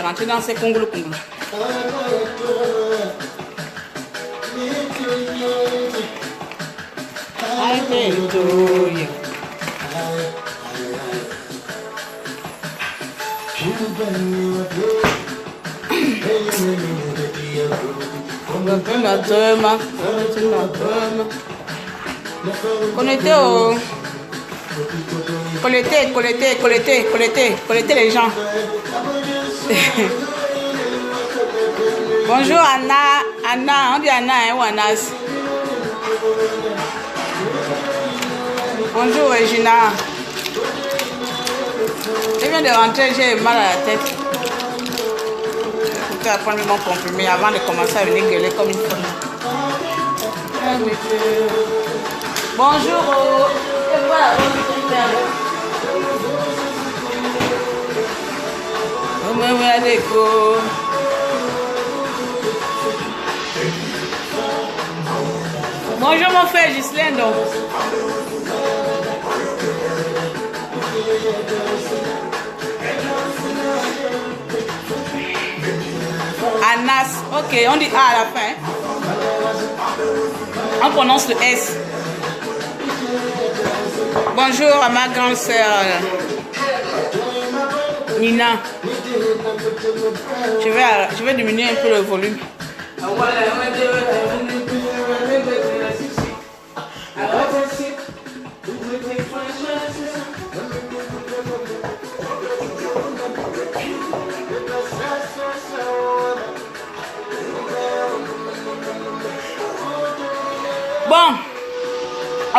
rentrer dans ces congolo. Collectez les gens. Bonjour Anna, on dit Anna ou Anas. Bonjour Regina. Je viens de rentrer, j'ai mal à la tête. Il faut prendre mon comprimé avant de commencer à venir gueuler comme une folle. Bonjour. Et voilà, bonjour mon frère Ghislaine. Anas, ok, on dit A à la fin. On prononce le S. Bonjour à ma grande sœur Nina. Je vais diminuer un peu le volume. Bon,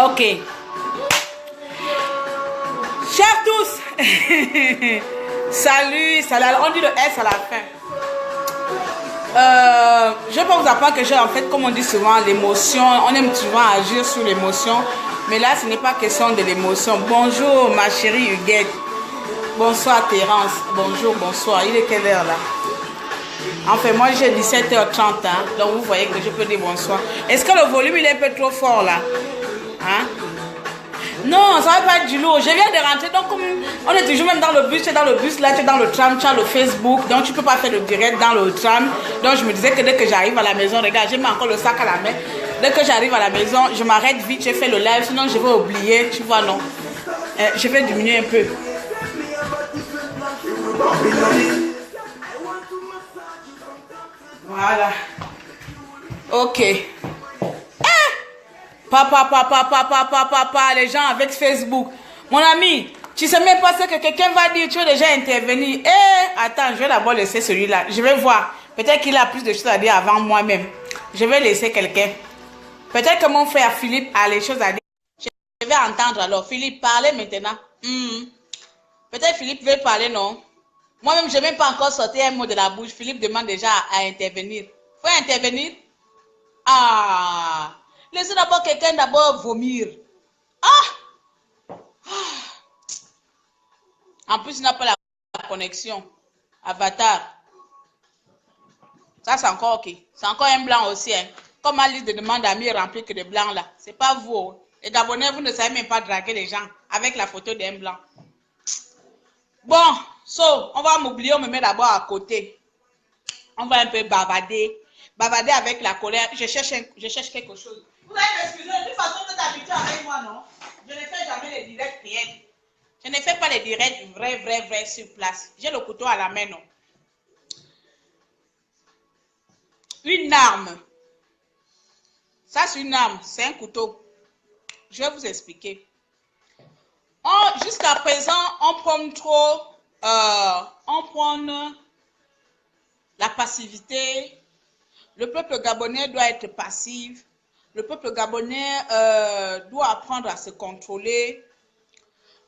ok. Chers tous, salut, on dit le S à la fin. Je peux vous apprendre que j'ai en fait, comme on dit souvent, l'émotion. On aime souvent agir sur l'émotion. Mais là, ce n'est pas question de l'émotion. Bonjour ma chérie Huguette. Bonsoir Terence. Bonjour, bonsoir. Il est quelle heure là? Enfin, moi j'ai 17h30. Hein, donc vous voyez que je peux dire bonsoir. Est-ce que le volume il est un peu trop fort là? Hein? Non, ça va pas être du lourd. Je viens de rentrer, donc comme on est toujours même dans le bus, tu es dans le bus, là tu es dans le tram, tu as le Facebook, donc tu peux pas faire le direct dans le tram. Donc je me disais que dès que j'arrive à la maison, regarde, j'ai mis encore le sac à la main. Dès que j'arrive à la maison, je m'arrête vite, je fais le live, sinon je vais oublier, tu vois, non. Je vais diminuer un peu. Voilà. Ok. Papa, les gens avec Facebook. Mon ami, tu sais même pas ce que quelqu'un va dire, tu veux déjà intervenir. Attends, je vais d'abord laisser celui-là. Je vais voir. Peut-être qu'il a plus de choses à dire avant moi-même. Je vais laisser quelqu'un. Peut-être que mon frère Philippe a les choses à dire. Je vais entendre alors. Philippe, parlez maintenant. Peut-être Philippe veut parler, non? Moi-même, je n'ai même pas encore sorti un mot de la bouche. Philippe demande déjà à intervenir. Faut intervenir? Laissez d'abord quelqu'un d'abord vomir. En plus, il n'a pas la connexion. Avatar. Ça, c'est encore ok. C'est encore un blanc aussi. Hein. Comme ma liste de demandes d'amis est remplie que de blancs là. C'est pas vous. Les Gabonais, vous ne savez même pas draguer les gens avec la photo d'un blanc. Bon, on va m'oublier, on me met d'abord à côté. On va un peu bavarder. Bavarder avec la colère. Je cherche quelque chose. Vous allez m'excuser, de toute façon, vous êtes habitué avec moi, non? Je ne fais jamais les directs réels. Je ne fais pas les directs vrais sur place. J'ai le couteau à la main, non? Une arme. Ça, c'est une arme. C'est un couteau. Je vais vous expliquer. Jusqu'à présent, on prend trop... on prend la passivité. Le peuple gabonais doit être passif. Le peuple gabonais doit apprendre à se contrôler.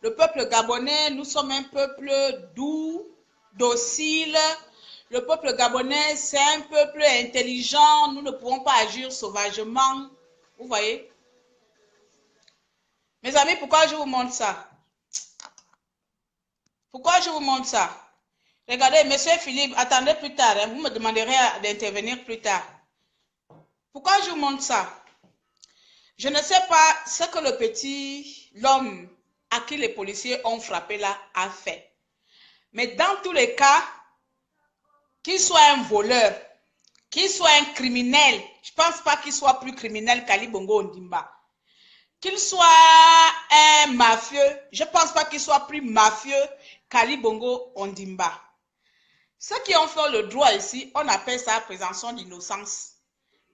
Le peuple gabonais, nous sommes un peuple doux, docile. Le peuple gabonais, c'est un peuple intelligent. Nous ne pouvons pas agir sauvagement. Vous voyez? Mes amis, pourquoi je vous montre ça? Pourquoi je vous montre ça? Regardez, monsieur Philippe, attendez plus tard. Hein, vous me demanderez d'intervenir plus tard. Pourquoi je vous montre ça? Je ne sais pas ce que l'homme à qui les policiers ont frappé là a fait. Mais dans tous les cas, qu'il soit un voleur, qu'il soit un criminel, je ne pense pas qu'il soit plus criminel qu'Ali Bongo Ondimba. Qu'il soit un mafieux, je ne pense pas qu'il soit plus mafieux qu'Ali Bongo Ondimba. Ceux qui ont fait le droit ici, on appelle ça présomption d'innocence.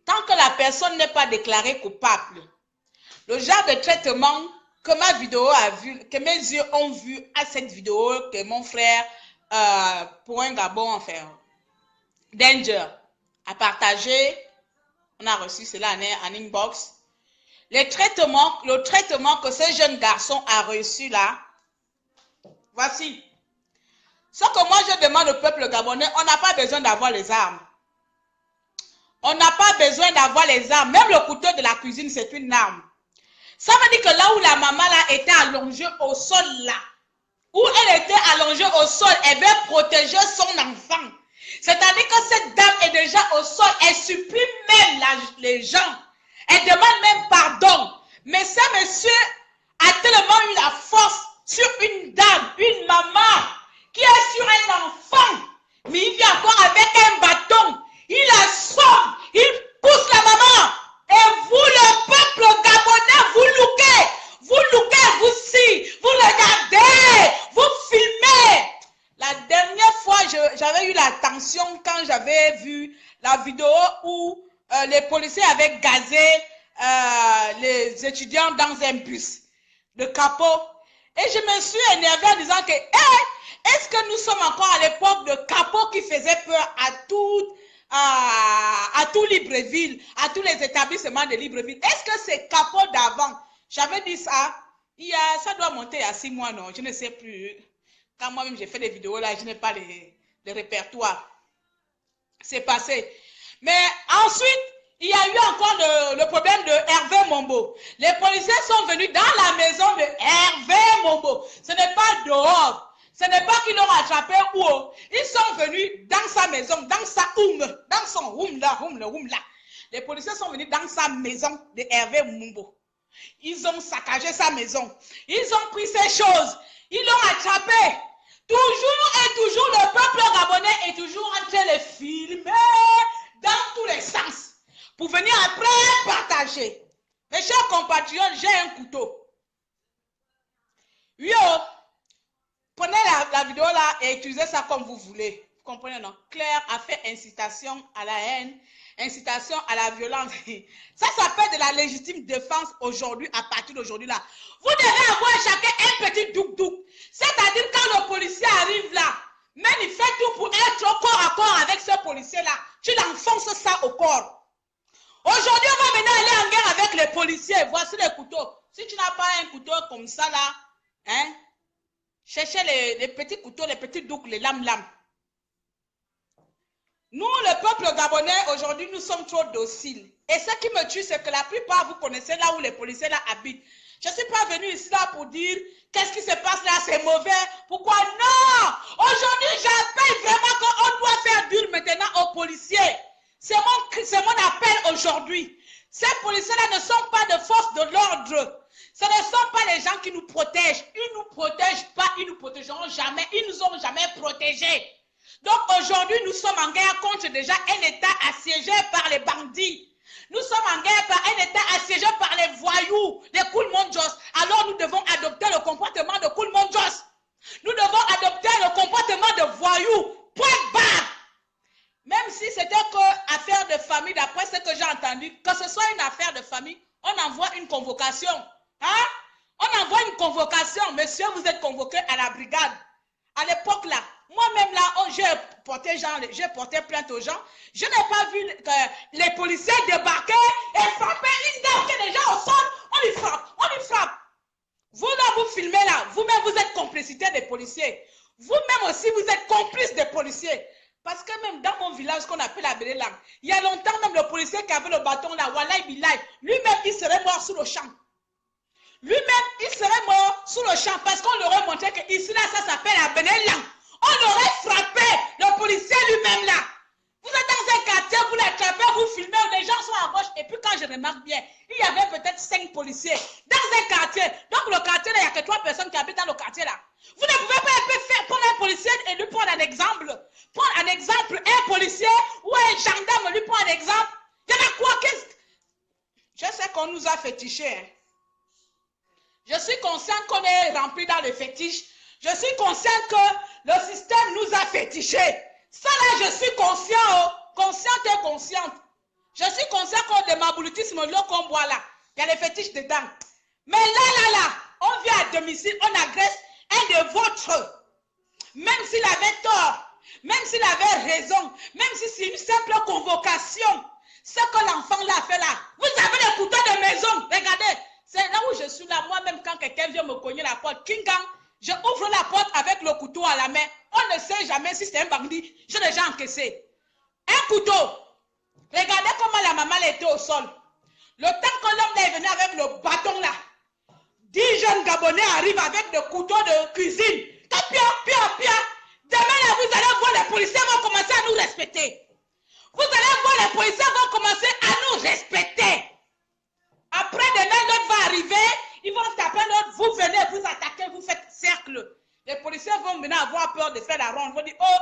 Tant que la personne n'est pas déclarée coupable, le genre de traitement que ma vidéo a vu, que mes yeux ont vu à cette vidéo que mon frère, pour un Gabon, enfin, Danger, a partagé, on a reçu cela en inbox. Le traitement que ce jeune garçon a reçu là, voici. Ce que moi je demande au peuple gabonais, on n'a pas besoin d'avoir les armes. On n'a pas besoin d'avoir les armes. Même le couteau de la cuisine, c'est une arme. Ça veut dire que là où la maman là était allongée au sol là, où elle était allongée au sol, elle veut protéger son enfant. C'est-à-dire que cette dame est déjà au sol, elle supplie même les gens. Elle demande même pardon. Mais ce monsieur a tellement eu la force sur une dame, une maman, qui est sur un enfant. Mais il vient encore avec un bâton. Il la sauve. Il pousse la maman. Et vous, le peuple gabonais, vous lookez, vous regardez, vous filmez. La dernière fois, j'avais eu l'attention quand j'avais vu la vidéo où les policiers avaient gazé les étudiants dans un bus de capot. Et je me suis énervée en disant que, est-ce que nous sommes encore à l'époque de capot qui faisait peur à tout Libreville, à tous les établissements de Libreville? Est-ce que c'est capot d'avant? J'avais dit ça, ça doit monter à 6 mois, non, je ne sais plus. Quand moi-même j'ai fait des vidéos là, je n'ai pas les répertoires. C'est passé. Mais ensuite, il y a eu encore le problème de Hervé Mombo. Les policiers sont venus dans la maison de Hervé Mombo. Ce n'est pas dehors. Ce n'est pas qu'ils l'ont attrapé ou ils sont venus dans sa maison, dans son room là. Les policiers sont venus dans sa maison de Hervé Mombo. Ils ont saccagé sa maison. Ils ont pris ses choses. Ils l'ont attrapé. Toujours et toujours, le peuple gabonais est toujours en train de filmer dans tous les sens. Pour venir après partager. Mes chers compatriotes, j'ai un couteau. Yo, prenez la vidéo là et utilisez ça comme vous voulez. Vous comprenez, non? Claire a fait incitation à la haine, incitation à la violence. Ça s'appelle de la légitime défense aujourd'hui, à partir d'aujourd'hui là. Vous devez avoir chacun un petit douk-douk. C'est-à-dire quand le policier arrive là, même il fait tout pour être au corps à corps avec ce policier-là. Tu l'enfonces ça au corps. Aujourd'hui, on va maintenant aller en guerre avec les policiers. Voici les couteaux. Si tu n'as pas un couteau comme ça là, hein, cherchez les petits couteaux, les petits douks, les lames. Nous, le peuple gabonais, aujourd'hui, nous sommes trop dociles. Et ce qui me tue, c'est que la plupart, vous connaissez là où les policiers là habitent. Je ne suis pas venu ici là pour dire qu'est-ce qui se passe là, c'est mauvais. Pourquoi? Non! Aujourd'hui, j'appelle vraiment qu'on doit faire dur maintenant aux policiers. C'est mon appel aujourd'hui. Ces policiers-là ne sont pas de force de l'ordre. Ce ne sont pas les gens qui nous protègent. Ils ne nous protègent pas, ils ne nous protégeront jamais. Ils ne nous ont jamais protégés. Donc aujourd'hui, nous sommes en guerre contre déjà un État assiégé par les bandits. Nous sommes en guerre par un État assiégé par les voyous, les Koulmondjos. Alors nous devons adopter le comportement de Koulmondjos. Nous devons adopter le comportement de voyous. Point barre. Même si c'était que affaire de famille, d'après ce que j'ai entendu, que ce soit une affaire de famille, on envoie une convocation. Hein? On envoie une convocation. Monsieur, vous êtes convoqué à la brigade. À l'époque là, moi-même là, j'ai porté plainte aux gens. Je n'ai pas vu les policiers débarquer et frapper une dame qui est déjà au sol. On lui frappe. Vous là, vous filmez là, vous-même vous êtes complicité des policiers. Vous-même aussi, vous êtes complice des policiers. Parce que même dans mon village qu'on appelle la Bélélang, il y a longtemps, même le policier qui avait le bâton là, Wallahi Billahi, lui-même il serait mort sous le champ. Lui-même il serait mort sous le champ parce qu'on leur aurait montré que ici là, ça s'appelle la Bélélang. On aurait frappé le policier lui-même là. Vous êtes dans un quartier, vous l'attrapez, vous filmez, les gens sont à gauche. Et puis quand je remarque bien, il y avait peut-être 5 policiers dans un quartier. Donc le quartier là, il n'y a que 3 personnes qui habitent dans le quartier là. Vous ne pouvez pas prendre un policier et lui prendre un exemple. en exemple un policier ou un gendarme lui prend un exemple, il y en a quoi? Je sais qu'on nous a fétichés. Hein. Je suis conscient qu'on est rempli dans le fétiche. Je suis conscient que le système nous a fétichés. Ça là, je suis conscient, oh, consciente et consciente. Je suis conscient que de mabouloutisme, l'eau qu'on boit là, il y a les fétiches dedans. Mais là, on vient à domicile, on agresse un de vôtres. Même s'il avait tort, même s'il avait raison, même si c'est une simple convocation, ce que l'enfant l'a fait là, vous avez le couteau de maison, regardez, c'est là où je suis là, moi-même quand quelqu'un vient me cogner la porte, Kingang, je ouvre la porte avec le couteau à la main, on ne sait jamais si c'est un bandit, j'ai déjà encaissé. Un couteau, regardez comment la maman était au sol. Le temps que l'homme est venu avec le bâton là, 10 jeunes Gabonais arrivent avec des couteaux de cuisine. Pia. Demain là, vous allez voir les policiers vont commencer à nous respecter. Vous allez voir les policiers vont commencer à nous respecter. Après demain, l'autre va arriver, ils vont taper l'autre, vous venez, vous attaquez, vous faites cercle. Les policiers vont maintenant avoir peur de faire la ronde. Ils vont dire, oh,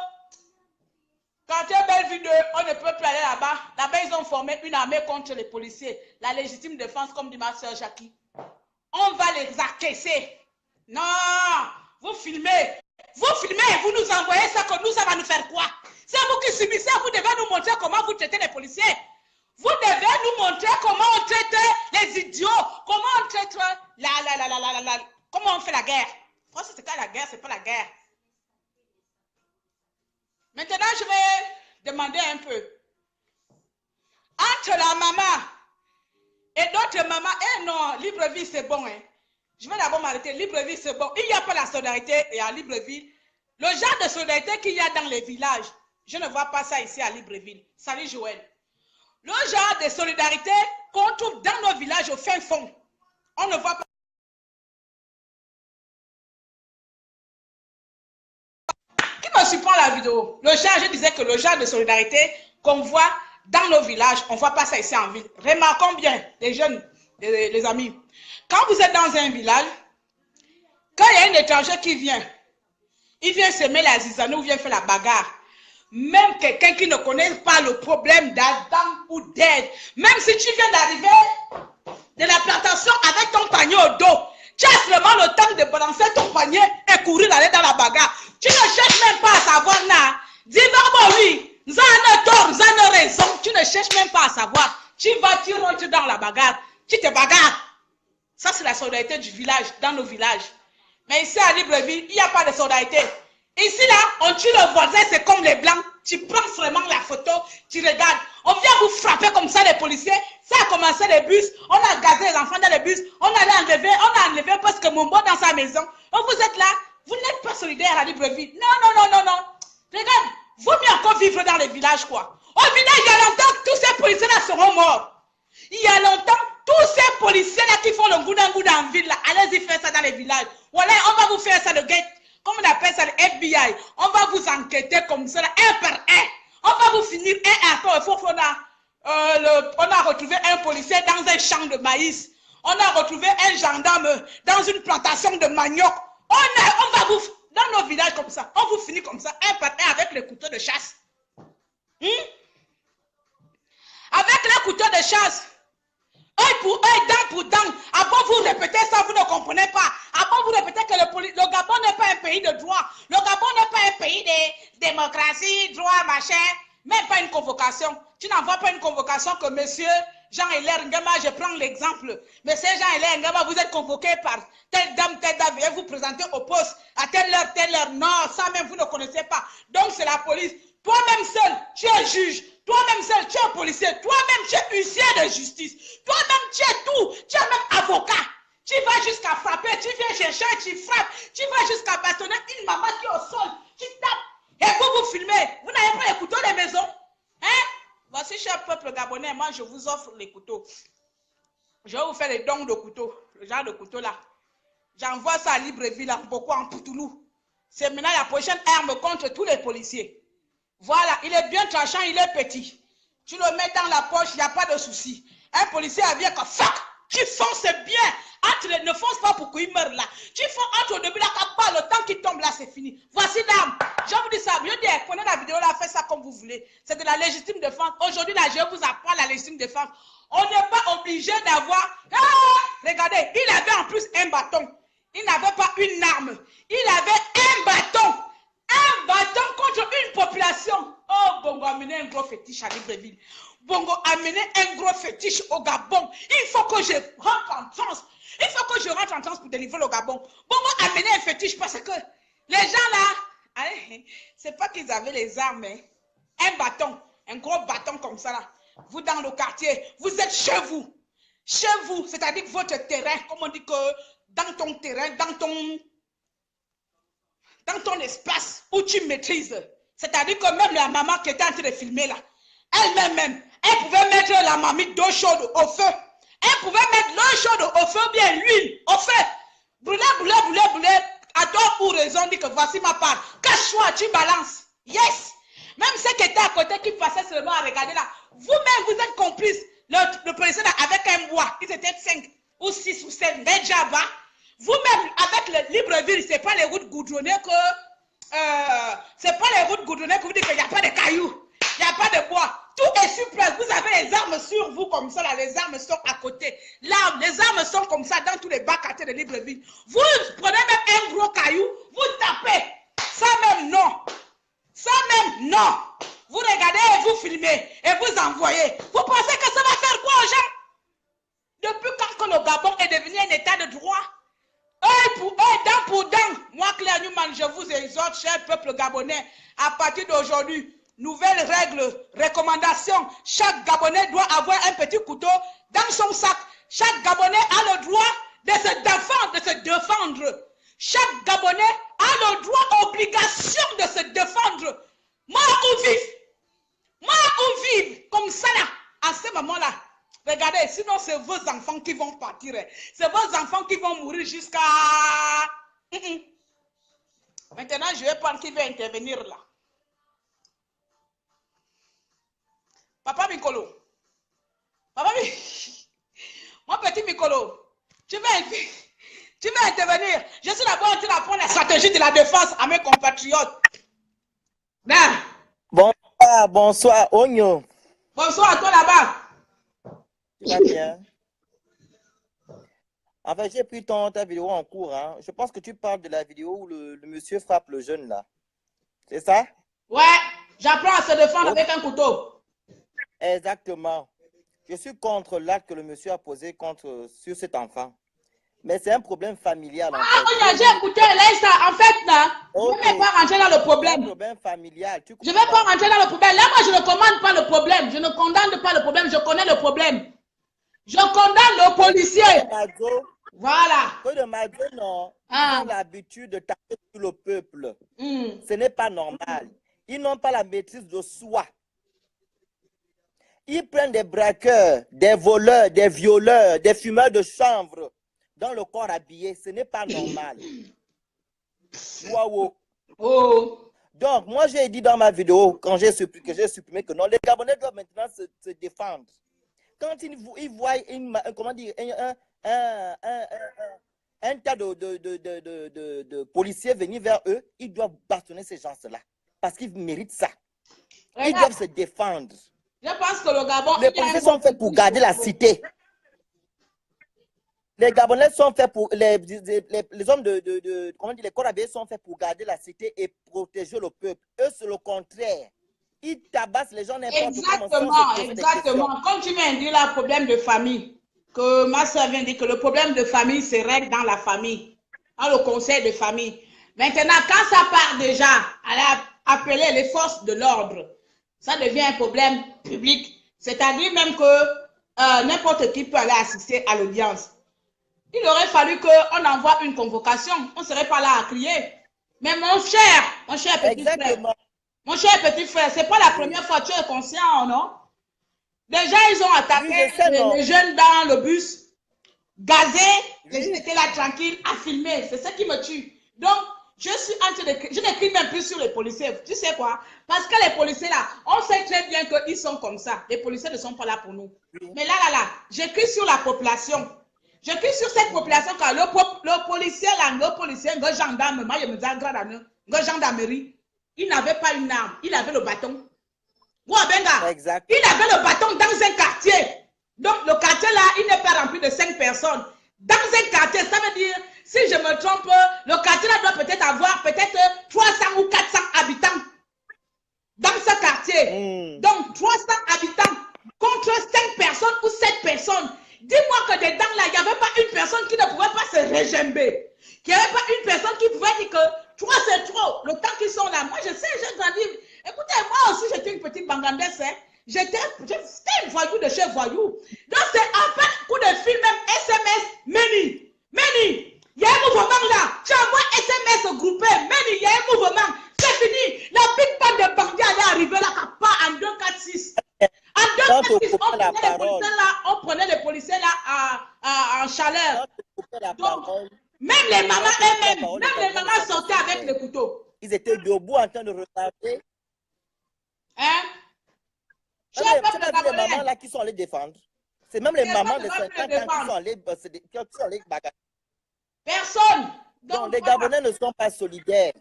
quand tu es Bellevue 2, on ne peut plus aller là-bas. Là-bas, ils ont formé une armée contre les policiers. La légitime défense, comme dit ma soeur Jackie. On va les accaisser. Non, vous filmez, vous nous envoyez ça, que nous, ça va nous faire quoi? C'est vous qui subissez, vous devez nous montrer comment vous traitez les policiers. Vous devez nous montrer comment on traite les idiots, comment on traite comment on fait la guerre. Moi, c'est pas la guerre, c'est pas la guerre. Maintenant, je vais demander un peu. Entre la maman et d'autres mamans, non, Libreville, c'est bon. Hein. Je vais d'abord m'arrêter. Libreville, c'est bon. Il n'y a pas la solidarité et à Libreville. Le genre de solidarité qu'il y a dans les villages, je ne vois pas ça ici à Libreville. Salut Joël. Le genre de solidarité qu'on trouve dans nos villages au fin fond, on ne voit pas. Qui me surprend la vidéo? Le genre, je disais que le genre de solidarité qu'on voit dans nos villages, on ne voit pas ça ici en ville. Remarquons bien, les jeunes, les amis. Quand vous êtes dans un village, quand il y a un étranger qui vient, il vient semer la zizanie ou vient faire la bagarre. Même quelqu'un qui ne connaît pas le problème d'Adam ou d'aide, même si tu viens d'arriver de la plantation avec ton panier au dos, tu as seulement le temps de balancer ton panier et courir aller dans la bagarre. Tu ne cherches même pas à savoir là. Dis vraiment oui, nous avons tort, nous avons raison. Tu ne cherches même pas à savoir. Tu vas, tu rentres dans la bagarre, tu te bagarres. Ça, c'est la solidarité du village, dans nos villages. Mais ici à Libreville, il n'y a pas de solidarité. Ici, là, on tue le voisin, c'est comme les blancs. Tu prends vraiment la photo, tu regardes. On vient vous frapper comme ça, les policiers. Ça a commencé les bus. On a gazé les enfants dans les bus. On a enlevé parce que mon beau dans sa maison. Donc vous êtes là, vous n'êtes pas solidaire à Libreville. Non. Regarde, vaut mieux encore vivre dans les villages, quoi. Au village, il y a longtemps que tous ces policiers-là seront morts. Il y a longtemps, tous ces policiers-là qui font le goudin en ville, là, allez-y faire ça dans les villages. Voilà, on va vous faire ça de guette. Comme on appelle ça le FBI, on va vous enquêter comme ça, un par un. On va vous finir un à un. On a retrouvé un policier dans un champ de maïs. On a retrouvé un gendarme dans une plantation de manioc. On va vous, dans nos villages comme ça, on vous finit comme ça, un par un avec les couteaux de chasse. Avec les couteaux de chasse. Œil pour œil, dent pour dent. Avant vous répétez ça, vous ne comprenez pas. Avant vous répétez que le Gabon n'est pas un pays de droit. Le Gabon n'est pas un pays de démocratie, droit, machin. Même pas une convocation. Tu n'envoies pas une convocation que monsieur Jean-Hilaire Ngama, je prends l'exemple. Monsieur Jean-Hilaire Ngama, vous êtes convoqué par telle dame, et vous présentez au poste à telle heure. Non, ça même vous ne connaissez pas. Donc c'est la police. Toi-même seul, tu es juge. Toi-même seul, tu es policier. Toi-même, tu es huissier de justice. Toi-même, tu es tout. Tu es même avocat. Tu vas jusqu'à frapper. Tu viens chercher, tu frappes. Tu vas jusqu'à bâtonner une maman qui est au sol. Tu tapes. Et vous filmez. Vous n'avez pas les couteaux des maisons. Hein? Voici, cher peuple gabonais, moi, je vous offre les couteaux. Je vais vous faire les dons de couteaux. Le genre de couteau là. J'envoie ça à Libreville, en Boko, en Poutoulou. C'est maintenant la prochaine arme contre tous les policiers. Voilà, il est bien tranchant, il est petit. Tu le mets dans la poche, il n'y a pas de souci. Un policier vient comme fuck, tu fonces bien. ne fonce pas pour qu'il meure là. Tu fonces entre au début là, le temps qui tombe là, c'est fini. Voici dame. Je vous dis ça. Je dis, prenez la vidéo là, faites ça comme vous voulez. C'est de la légitime défense. Aujourd'hui là, je vous apprends la légitime défense. On n'est pas obligé d'avoir... Ah, regardez, il avait en plus un bâton. Il n'avait pas une arme. Il avait un bâton. Un bâton contre une population. Oh, Bongo a mené un gros fétiche à Libreville. Bongo a mené un gros fétiche au Gabon. Il faut que je rentre en transe. Il faut que je rentre en transe pour délivrer le Gabon. Bongo a mené un fétiche parce que les gens là, c'est pas qu'ils avaient les armes. Hein. Un bâton, un gros bâton comme ça là. Vous dans le quartier, vous êtes chez vous. Chez vous, c'est-à-dire votre terrain, comme on dit que dans ton terrain, dans ton espace où tu maîtrises. C'est-à-dire que même la maman qui était en train de filmer là, elle-même, elle pouvait mettre la marmite d'eau chaude au feu. Elle pouvait mettre l'eau chaude au feu, bien l'huile au feu. Brûler. À tort ou raison, dit que voici ma part. Cache-toi, tu balances. Yes. Même ceux qui étaient à côté, qui passaient seulement à regarder là, vous-même, vous êtes complices. Le président avec un bois, ils étaient 5 ou 6 ou 7, déjà bas. Vous-même, avec le Libreville, ce n'est pas les routes goudronnées que... c'est pas les routes goudronnées que vous dites qu'il n'y a pas de cailloux, il n'y a pas de bois. Tout est sur place. Vous avez les armes sur vous comme ça, là. Les armes sont à côté. Là, les armes sont comme ça dans tous les bas quartiers de Libreville. Vous prenez même un gros caillou, vous tapez. Ça même, non. Ça même, non. Vous regardez et vous filmez et vous envoyez. Vous pensez que ça va faire quoi aux gens? Depuis quand que le Gabon est devenu un état de droit? Œil pour œil, dent pour dent. Moi, Claire Newman, je vous exhorte, cher peuple gabonais, à partir d'aujourd'hui, nouvelle règle, recommandation. Chaque Gabonais doit avoir un petit couteau dans son sac. Chaque Gabonais a le droit de se défendre, Chaque Gabonais a le droit, obligation de se défendre. Mort ou vif. Mort ou vif. Comme ça là, à ce moment-là. Regardez, sinon c'est vos enfants qui vont partir. C'est vos enfants qui vont mourir jusqu'à... Maintenant, je vais prendre qui va intervenir là. Papa Mikolo. Mon petit Mikolo, tu vas intervenir. Je suis d'abord en train d'apprendre la stratégie de la défense à mes compatriotes. Là. Bonsoir, Ogno. Bonsoir à toi là-bas. Tu vas bien? En fait, j'ai pris ta vidéo en cours. Hein. Je pense que tu parles de la vidéo où le monsieur frappe le jeune là. C'est ça? Ouais, j'apprends à se défendre avec un couteau. Exactement. Je suis contre l'acte que le monsieur a posé sur cet enfant. Mais c'est un problème familial. J'ai écouté là, en fait, là, je ne vais pas rentrer dans le problème. C'est un problème familial. Je ne vais pas rentrer dans le problème. Là, moi, je ne commande pas le problème. Je ne condamne pas le problème. Je connais le problème. Je condamne le policier. Voilà. Peu de Mado, non. Ils ont l'habitude de taper sur le peuple. Ce n'est pas normal. Ils n'ont pas la maîtrise de soi. Ils prennent des braqueurs, des voleurs, des violeurs, des fumeurs de chanvre dans le corps habillé. Ce n'est pas normal. Wow. Oh. Donc, moi, j'ai dit dans ma vidéo, quand j'ai supprimé que non, les Gabonais doivent maintenant se défendre. Quand ils voient comment dire, un tas de policiers venir vers eux, ils doivent bâtonner ces gens-là. Parce qu'ils méritent ça. Ils doivent se défendre. Je pense que le Gabon... Les policiers sont faits pour garder la cité. Les Gabonais sont faits pour... Les hommes comment dire, les corps habillés sont faits pour garder la cité et protéger le peuple. Eux, c'est le contraire. Ils tabassent les gens n'importe comment. Exactement. Comme tu viens de dire, le problème de famille, que ma soeur vient de dire que le problème de famille se règle dans la famille, dans le conseil de famille. Maintenant, quand ça part déjà à appeler les forces de l'ordre, ça devient un problème public. C'est-à-dire même que n'importe qui peut aller assister à l'audience. Il aurait fallu qu'on envoie une convocation. On ne serait pas là à crier. Mais mon cher petit frère, mon cher petit frère, ce n'est pas la première fois, tu es conscient, non? Déjà, ils ont attaqué les jeunes dans le bus, gazé, les jeunes étaient là tranquilles à filmer. C'est ça qui me tue. Donc, je suis en train de... Je n'écris même plus sur les policiers. Tu sais quoi? Parce que les policiers là, on sait très bien qu'ils sont comme ça. Les policiers ne sont pas là pour nous. Mais là, j'écris sur la population. Je suis sur cette population car le policier là, le gendarme, moi je me dis le gendarmerie, il n'avait pas une arme, il avait le bâton. Exact. Il avait le bâton dans un quartier. Donc le quartier là, il n'est pas rempli de 5 personnes. Dans un quartier, ça veut dire, si je me trompe, le quartier là doit peut-être avoir peut-être 300 ou 400 habitants. Dans ce quartier. Donc 300 habitants contre 5 personnes ou 7 personnes. Dis-moi que dedans là, il n'y avait pas une personne qui ne pouvait pas se régember. Qu'il n'y avait pas une personne qui pouvait dire que 3 c'est trop. Le temps qu'ils sont là. Moi, je sais, j'ai grandi. Écoutez, moi aussi, j'étais une petite bangandesse. Hein. J'étais une voyou de chez voyou. Donc, c'est en fait coup de fil, même SMS, Meni. Il y a un mouvement là. Tu envoies SMS groupé. Meni, il y a un mouvement. C'est fini. La big band de bandits allait arriver là, pas en 2, 4, 6. En 2, 4, 6, on prenait les policiers là en chaleur. Donc, même les mamans elles-mêmes, même les mamans sortaient avec les couteaux. Ils étaient debout en train de regarder. Hein? Tu as vu les mamans là qui sont allées défendre? C'est même les mamans de 50 ans qui sont allées bagarrer. Personne. Donc les Gabonais ne sont pas solidaires.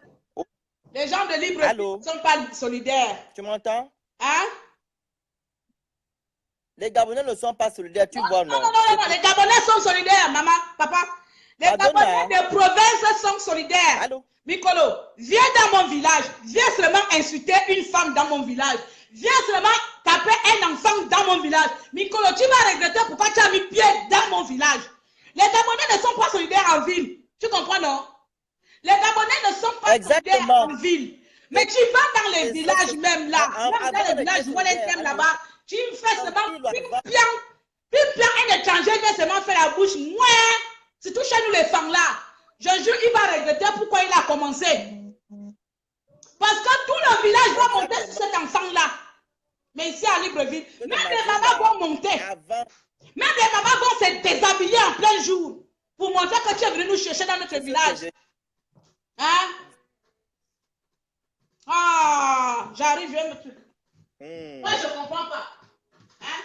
Les gens de libre ne sont pas solidaires. Tu m'entends? Hein? Les Gabonais ne sont pas solidaires, tu vois, non? Non, les Gabonais sont solidaires, maman, papa. Les Gabonais des provinces sont solidaires. Allô? Mikolo, viens dans mon village. Viens seulement insulter une femme dans mon village. Viens seulement taper un enfant dans mon village. Mikolo, tu vas regretter pourquoi tu as mis pied dans mon village. Les Gabonais ne sont pas solidaires en ville. Tu comprends, non? Les Gabonais ne sont pas solidaires en ville. Mais tu vas dans les villages même là. Même dans les villages où là-bas, tu me fais seulement pipian, un étranger vient seulement faire la bouche. Moi, c'est tout chez nous les femmes là. Je jure, il va regretter pourquoi il a commencé. Parce que tout le village va monter sur cet enfant-là. Mais ici à Libreville, même les mamans vont monter. Même les mamans vont se déshabiller en plein jour pour montrer que tu es venu nous chercher dans notre village. Hein? Ah, j'arrive, je vais me truc. Moi, je ne comprends pas. Hein?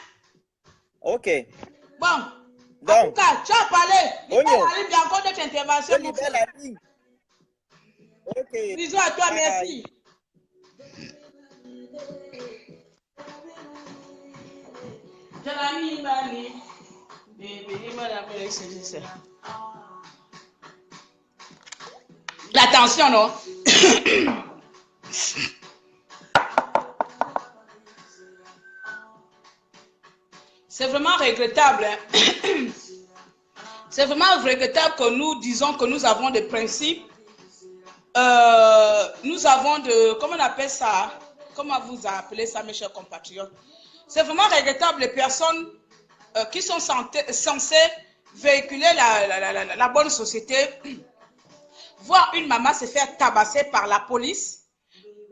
Ok. Bon. En tout cas, tu as parlé. Il y a encore d'autres interventions. Ok. Bisous à toi, merci. L'attention, non? C'est vraiment regrettable. Hein? C'est vraiment regrettable que nous disons que nous avons des principes. Nous avons de... Comment on appelle ça? Comment vous appelez ça, mes chers compatriotes? C'est vraiment regrettable les personnes qui sont censées véhiculer la bonne société. Voir une maman se faire tabasser par la police,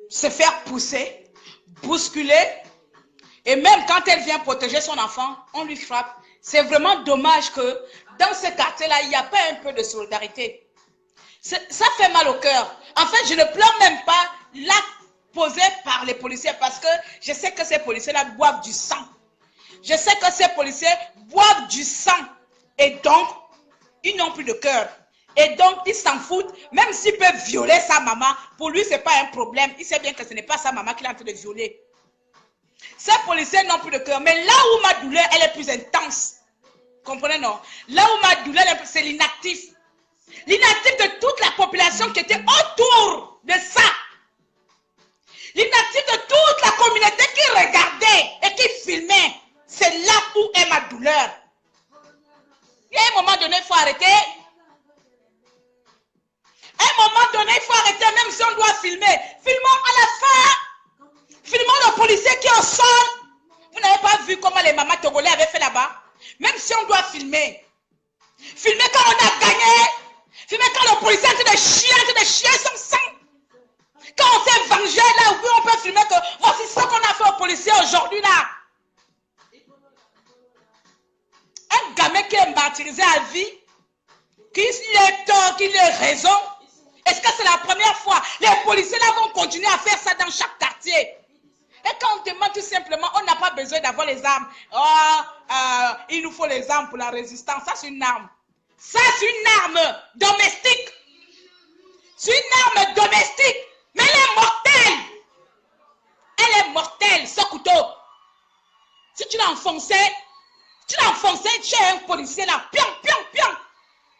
se faire pousser, bousculer. Et même quand elle vient protéger son enfant, on lui frappe. C'est vraiment dommage que dans ce quartier-là, il n'y a pas un peu de solidarité. Ça fait mal au cœur. En fait, je ne pleure même pas l'acte posé par les policiers parce que je sais que ces policiers-là boivent du sang. Je sais que ces policiers boivent du sang. Et donc, ils n'ont plus de cœur. Et donc, ils s'en foutent. Même s'il peut violer sa maman, pour lui, ce n'est pas un problème. Il sait bien que ce n'est pas sa maman qu'il est en train de violer. Ces policiers n'ont plus de cœur. Mais là où ma douleur, elle est plus intense. Comprenez, non? Là où ma douleur, c'est l'inactif. L'inactif de toute la population qui était autour de ça. L'inactif de toute la communauté qui regardait et qui filmait. C'est là où est ma douleur. Il y a un moment donné, il faut arrêter. À un moment donné, il faut arrêter, même si on doit filmer. Filmons à la fin. Filmons le policier qui est au sol. Vous n'avez pas vu comment les mamans togolais avaient fait là-bas? Même si on doit filmer. Filmer quand on a gagné. Filmer quand le policier est en train de chier son sang. Quand on s'est vengé là, oui, on peut filmer que voici ce qu'on a fait aux policiers aujourd'hui là. Un gamin qui est martyrisé à vie, qu'il ait tort, qu'il ait raison. Est-ce que c'est la première fois? Les policiers là vont continuer à faire ça dans chaque quartier. Et quand on demande tout simplement, on n'a pas besoin d'avoir les armes. Oh, il nous faut les armes pour la résistance. Ça, c'est une arme. Ça, c'est une arme domestique. C'est une arme domestique. Mais elle est mortelle. Elle est mortelle, ce couteau. Si tu l'as enfoncé, tu es un policier là. Pion, pion, pion.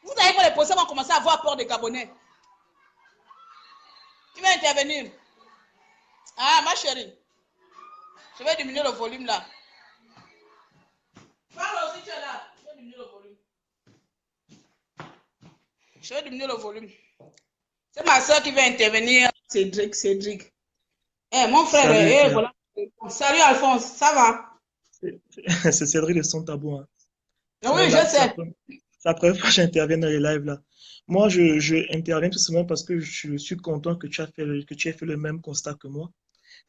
Vous allez voir, les policiers vont commencer à avoir peur des Gabonais. Tu vas intervenir. Ah, ma chérie. Je vais diminuer le volume là. Parle aussi, tu es là. Je vais diminuer le volume. Je vais diminuer le volume. C'est ma soeur qui va intervenir. Cédric. Eh, mon frère, Salut, voilà. Salut Alphonse, ça va? c'est Cédric de Son Tabou. Hein. Oui, je sais. C'est la première fois que j'interviens dans les lives là. Moi, je interviens tout simplement parce que je suis content que tu aies fait le même constat que moi.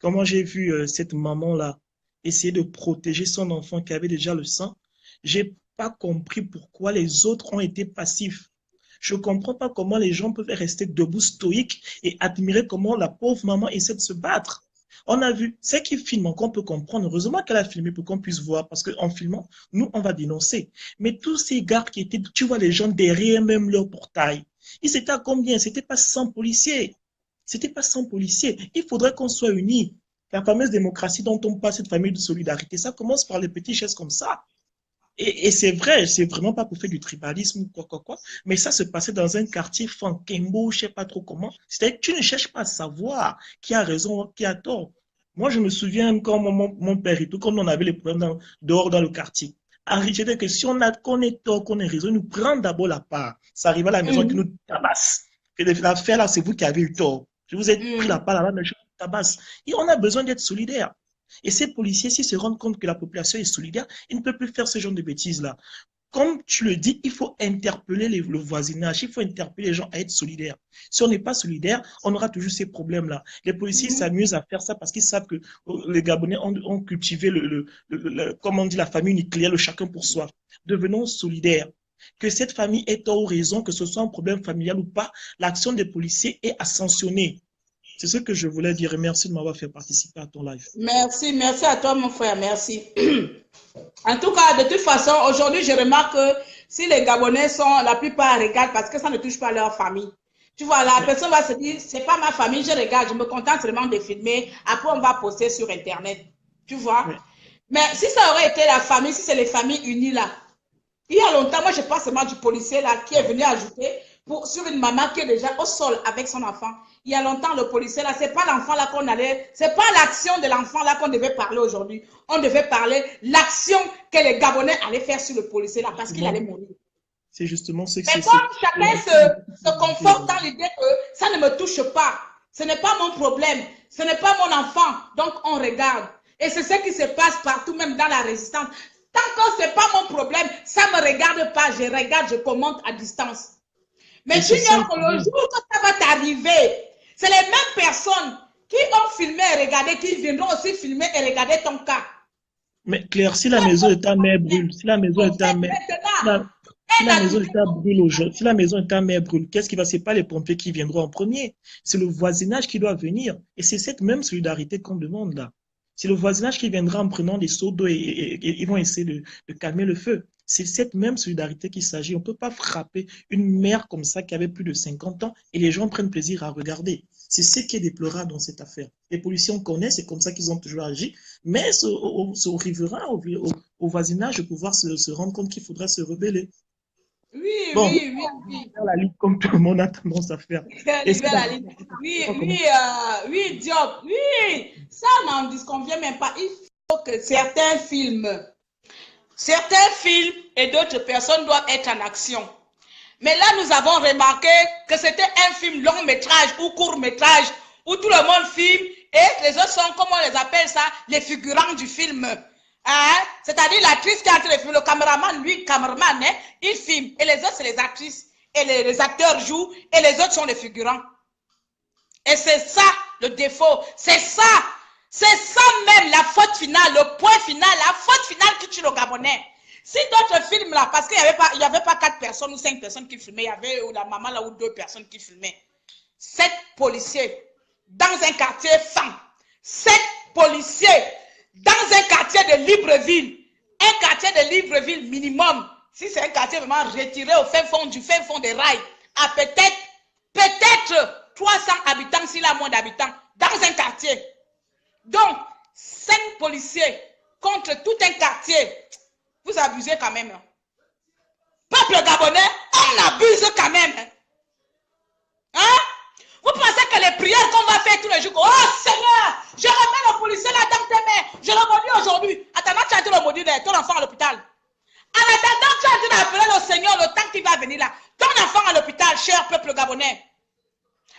Comment j'ai vu cette maman-là essayer de protéger son enfant qui avait déjà le sang, j'ai pas compris pourquoi les autres ont été passifs. Je comprends pas comment les gens peuvent rester debout stoïques et admirer comment la pauvre maman essaie de se battre. On a vu, c'est qui filme, qu'on peut comprendre. Heureusement qu'elle a filmé pour qu'on puisse voir, parce qu'en filmant, nous, on va dénoncer. Mais tous ces gars qui étaient, tu vois les gens derrière même leur portail, ils étaient à combien? C'était pas 100 policiers. C'était pas 100 policiers. Il faudrait qu'on soit unis. La fameuse démocratie dont on parle, cette famille de solidarité, ça commence par les petits gestes comme ça. Et c'est vrai, c'est vraiment pas pour faire du tribalisme ou quoi, mais ça se passait dans un quartier Fankembo, je sais pas trop comment. C'est-à-dire que tu ne cherches pas à savoir qui a raison, qui a tort. Moi, je me souviens quand mon père et tout, quand on avait les problèmes dehors dans le quartier. J'ai que si qu'on est tort, qu'on est raison, nous prend d'abord la part. Ça arrive à la maison qui nous tabasse. L'affaire là, c'est vous qui avez eu tort. Je vous ai pris la part là-bas, mais je vous tabasse. Et on a besoin d'être solidaires. Et ces policiers, s'ils se rendent compte que la population est solidaire, ils ne peuvent plus faire ce genre de bêtises-là. Comme tu le dis, il faut interpeller le voisinage, il faut interpeller les gens à être solidaires. Si on n'est pas solidaire, on aura toujours ces problèmes-là. Les policiers s'amusent à faire ça parce qu'ils savent que les Gabonais ont cultivé comme on dit, la famille nucléaire, le chacun pour soi. Devenons solidaires. Que cette famille ait tort ou raison, que ce soit un problème familial ou pas, l'action des policiers est à sanctionner. C'est ce que je voulais dire et merci de m'avoir fait participer à ton live. Merci à toi mon frère, merci. En tout cas, de toute façon, aujourd'hui, je remarque que si les Gabonais sont, la plupart regardent parce que ça ne touche pas leur famille. Tu vois, la personne va se dire, c'est pas ma famille, je regarde, je me contente seulement de filmer, après on va poster sur Internet. Tu vois? Mais si ça aurait été la famille, si c'est les familles unies là, il y a longtemps, moi je parle seulement du policier là qui est venu ajouter sur une maman qui est déjà au sol avec son enfant. Il y a longtemps, le policier là, c'est pas l'enfant là qu'on allait, c'est pas l'action de l'enfant là qu'on devait parler aujourd'hui. On devait parler l'action que les Gabonais allaient faire sur le policier là parce qu'il allait mourir. C'est justement ce que c'est. Mais comme chacun se conforte dans l'idée que ça ne me touche pas, ce n'est pas mon problème, ce n'est pas mon enfant, donc on regarde. Et c'est ce qui se passe partout, même dans la résistance. Tant que ce n'est pas mon problème, ça ne me regarde pas, je regarde, je commente à distance. Mais tu ignores que le jour que ça va t'arriver, c'est les mêmes personnes qui ont filmé et regardé, qui viendront aussi filmer et regarder ton cas. Mais Claire, si la maison de ta mère brûle, si la maison de ta mère, si la maison de ta brûle aujourd'hui, si la maison de ta mère brûle, qu'est-ce qui va? C'est pas les pompiers qui viendront en premier, c'est le voisinage qui doit venir. Et c'est cette même solidarité qu'on demande là. C'est le voisinage qui viendra en prenant des seaux d'eau et ils vont essayer de calmer le feu. C'est cette même solidarité qu'il s'agit. On ne peut pas frapper une mère comme ça qui avait plus de 50 ans et les gens prennent plaisir à regarder. C'est ce qui est déplorable dans cette affaire. Les policiers, on connaît, c'est comme ça qu'ils ont toujours agi. Mais c'est aux riverains, au voisinage de pouvoir se rendre compte qu'il faudrait se rebeller. Oui, bon, oui. La ligne comme tout le monde a tendance à faire. Oui, Diop, oui. Ça, on n'en disconvient même pas. Il faut que certains films et d'autres personnes doivent être en action. Mais là, nous avons remarqué que c'était un film long métrage ou court métrage où tout le monde filme et les autres sont, comment on les appelle ça, les figurants du film. Hein? C'est-à-dire l'actrice qui a entre les films, le caméraman, lui, caméraman, hein, il filme. Et les autres, c'est les actrices. Et les acteurs jouent et les autres sont les figurants. Et c'est ça le défaut. C'est ça même la faute finale, le point final, la faute finale qui tue le Gabonais. Si d'autres films là, parce qu'il n'y avait pas 4 personnes ou 5 personnes qui filmaient, il y avait ou la maman là ou 2 personnes qui filmaient. 7 policiers dans un quartier fin. 7 policiers dans un quartier de Libreville, un quartier de Libreville minimum, si c'est un quartier vraiment retiré au fin fond des rails, à peut-être 300 habitants, s'il a moins d'habitants, dans un quartier. Donc, 5 policiers contre tout un quartier, vous abusez quand même. Peuple gabonais, on abuse quand même. Hein? Vous pensez que les prières qu'on va faire tous les jours, oh Seigneur, je remets le policier là dans tes mains, je le maudis aujourd'hui. Attends, tu as dit le maudit de ton enfant à l'hôpital. En attendant, tu as dit d'appeler le Seigneur le temps qu'il va venir là. Ton enfant à l'hôpital, cher peuple gabonais.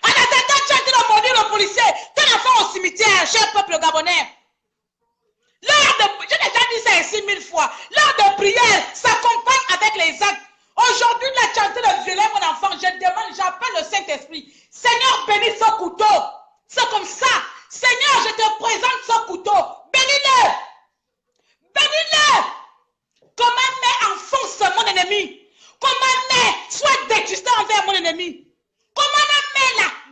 En attendant, tu as dit de maudire le policier, ton enfant au cimetière, cher peuple gabonais. J'ai déjà dit ça ici 1000 fois. L'heure de prière s'accompagne avec les actes. Aujourd'hui, la chanté de violer mon enfant, je demande, j'appelle le Saint-Esprit. Seigneur, bénis ce couteau. C'est comme ça. Seigneur, je te présente ce couteau. Bénis-le. Bénis-le. Comment enfonce mon ennemi. Comment soit détruisé envers mon ennemi. Comment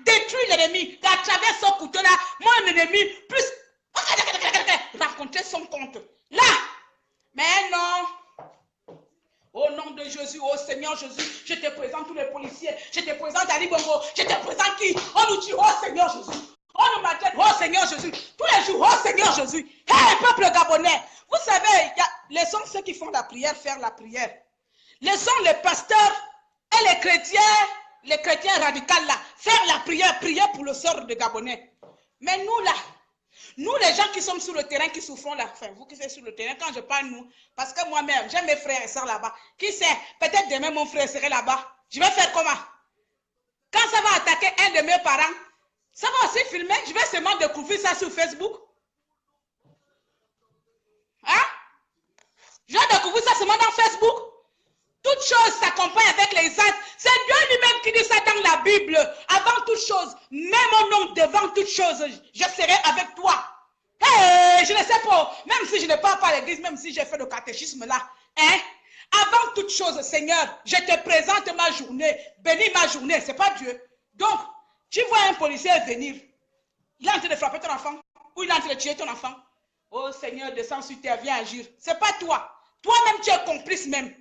détruit l'ennemi. À travers ce couteau-là, mon ennemi, plus raconter son compte. Là. Mais non. Au nom de Jésus, oh Seigneur Jésus, je te présente tous les policiers, je te présente Ali Bongo, je te présente qui? On nous dit, oh Seigneur Jésus, on nous maintient, oh Seigneur Jésus, tous les jours, oh Seigneur Jésus. Hey, peuple gabonais, vous savez, laissons ceux qui font la prière faire la prière. Laissons les pasteurs et les chrétiens radicaux là, faire la prière, prier pour le sort des Gabonais. Mais nous là, nous, les gens qui sommes sur le terrain, qui souffrons là, enfin, vous qui êtes sur le terrain, quand je parle nous, parce que moi-même, j'ai mes frères et sœurs là-bas. Qui sait, peut-être demain mon frère serait là-bas. Je vais faire comment? Quand ça va attaquer un de mes parents, ça va aussi filmer. Je vais seulement découvrir ça sur Facebook. Hein? Je vais découvrir ça seulement dans Facebook. Toute chose s'accompagne avec les actes. C'est Dieu lui-même qui dit ça dans la Bible. Avant toute chose, mets mon nom devant toute chose. Je serai avec toi. Hey, je ne sais pas. Même si je ne pars pas à l'église, même si j'ai fait le catéchisme là. Hein? Avant toute chose, Seigneur, je te présente ma journée. Bénis ma journée. Ce n'est pas Dieu. Donc, tu vois un policier venir. Il est en train de frapper ton enfant. Ou il est en train de tuer ton enfant. Oh Seigneur, descends sur terre, viens agir. Ce n'est pas toi. Toi-même, tu es complice même.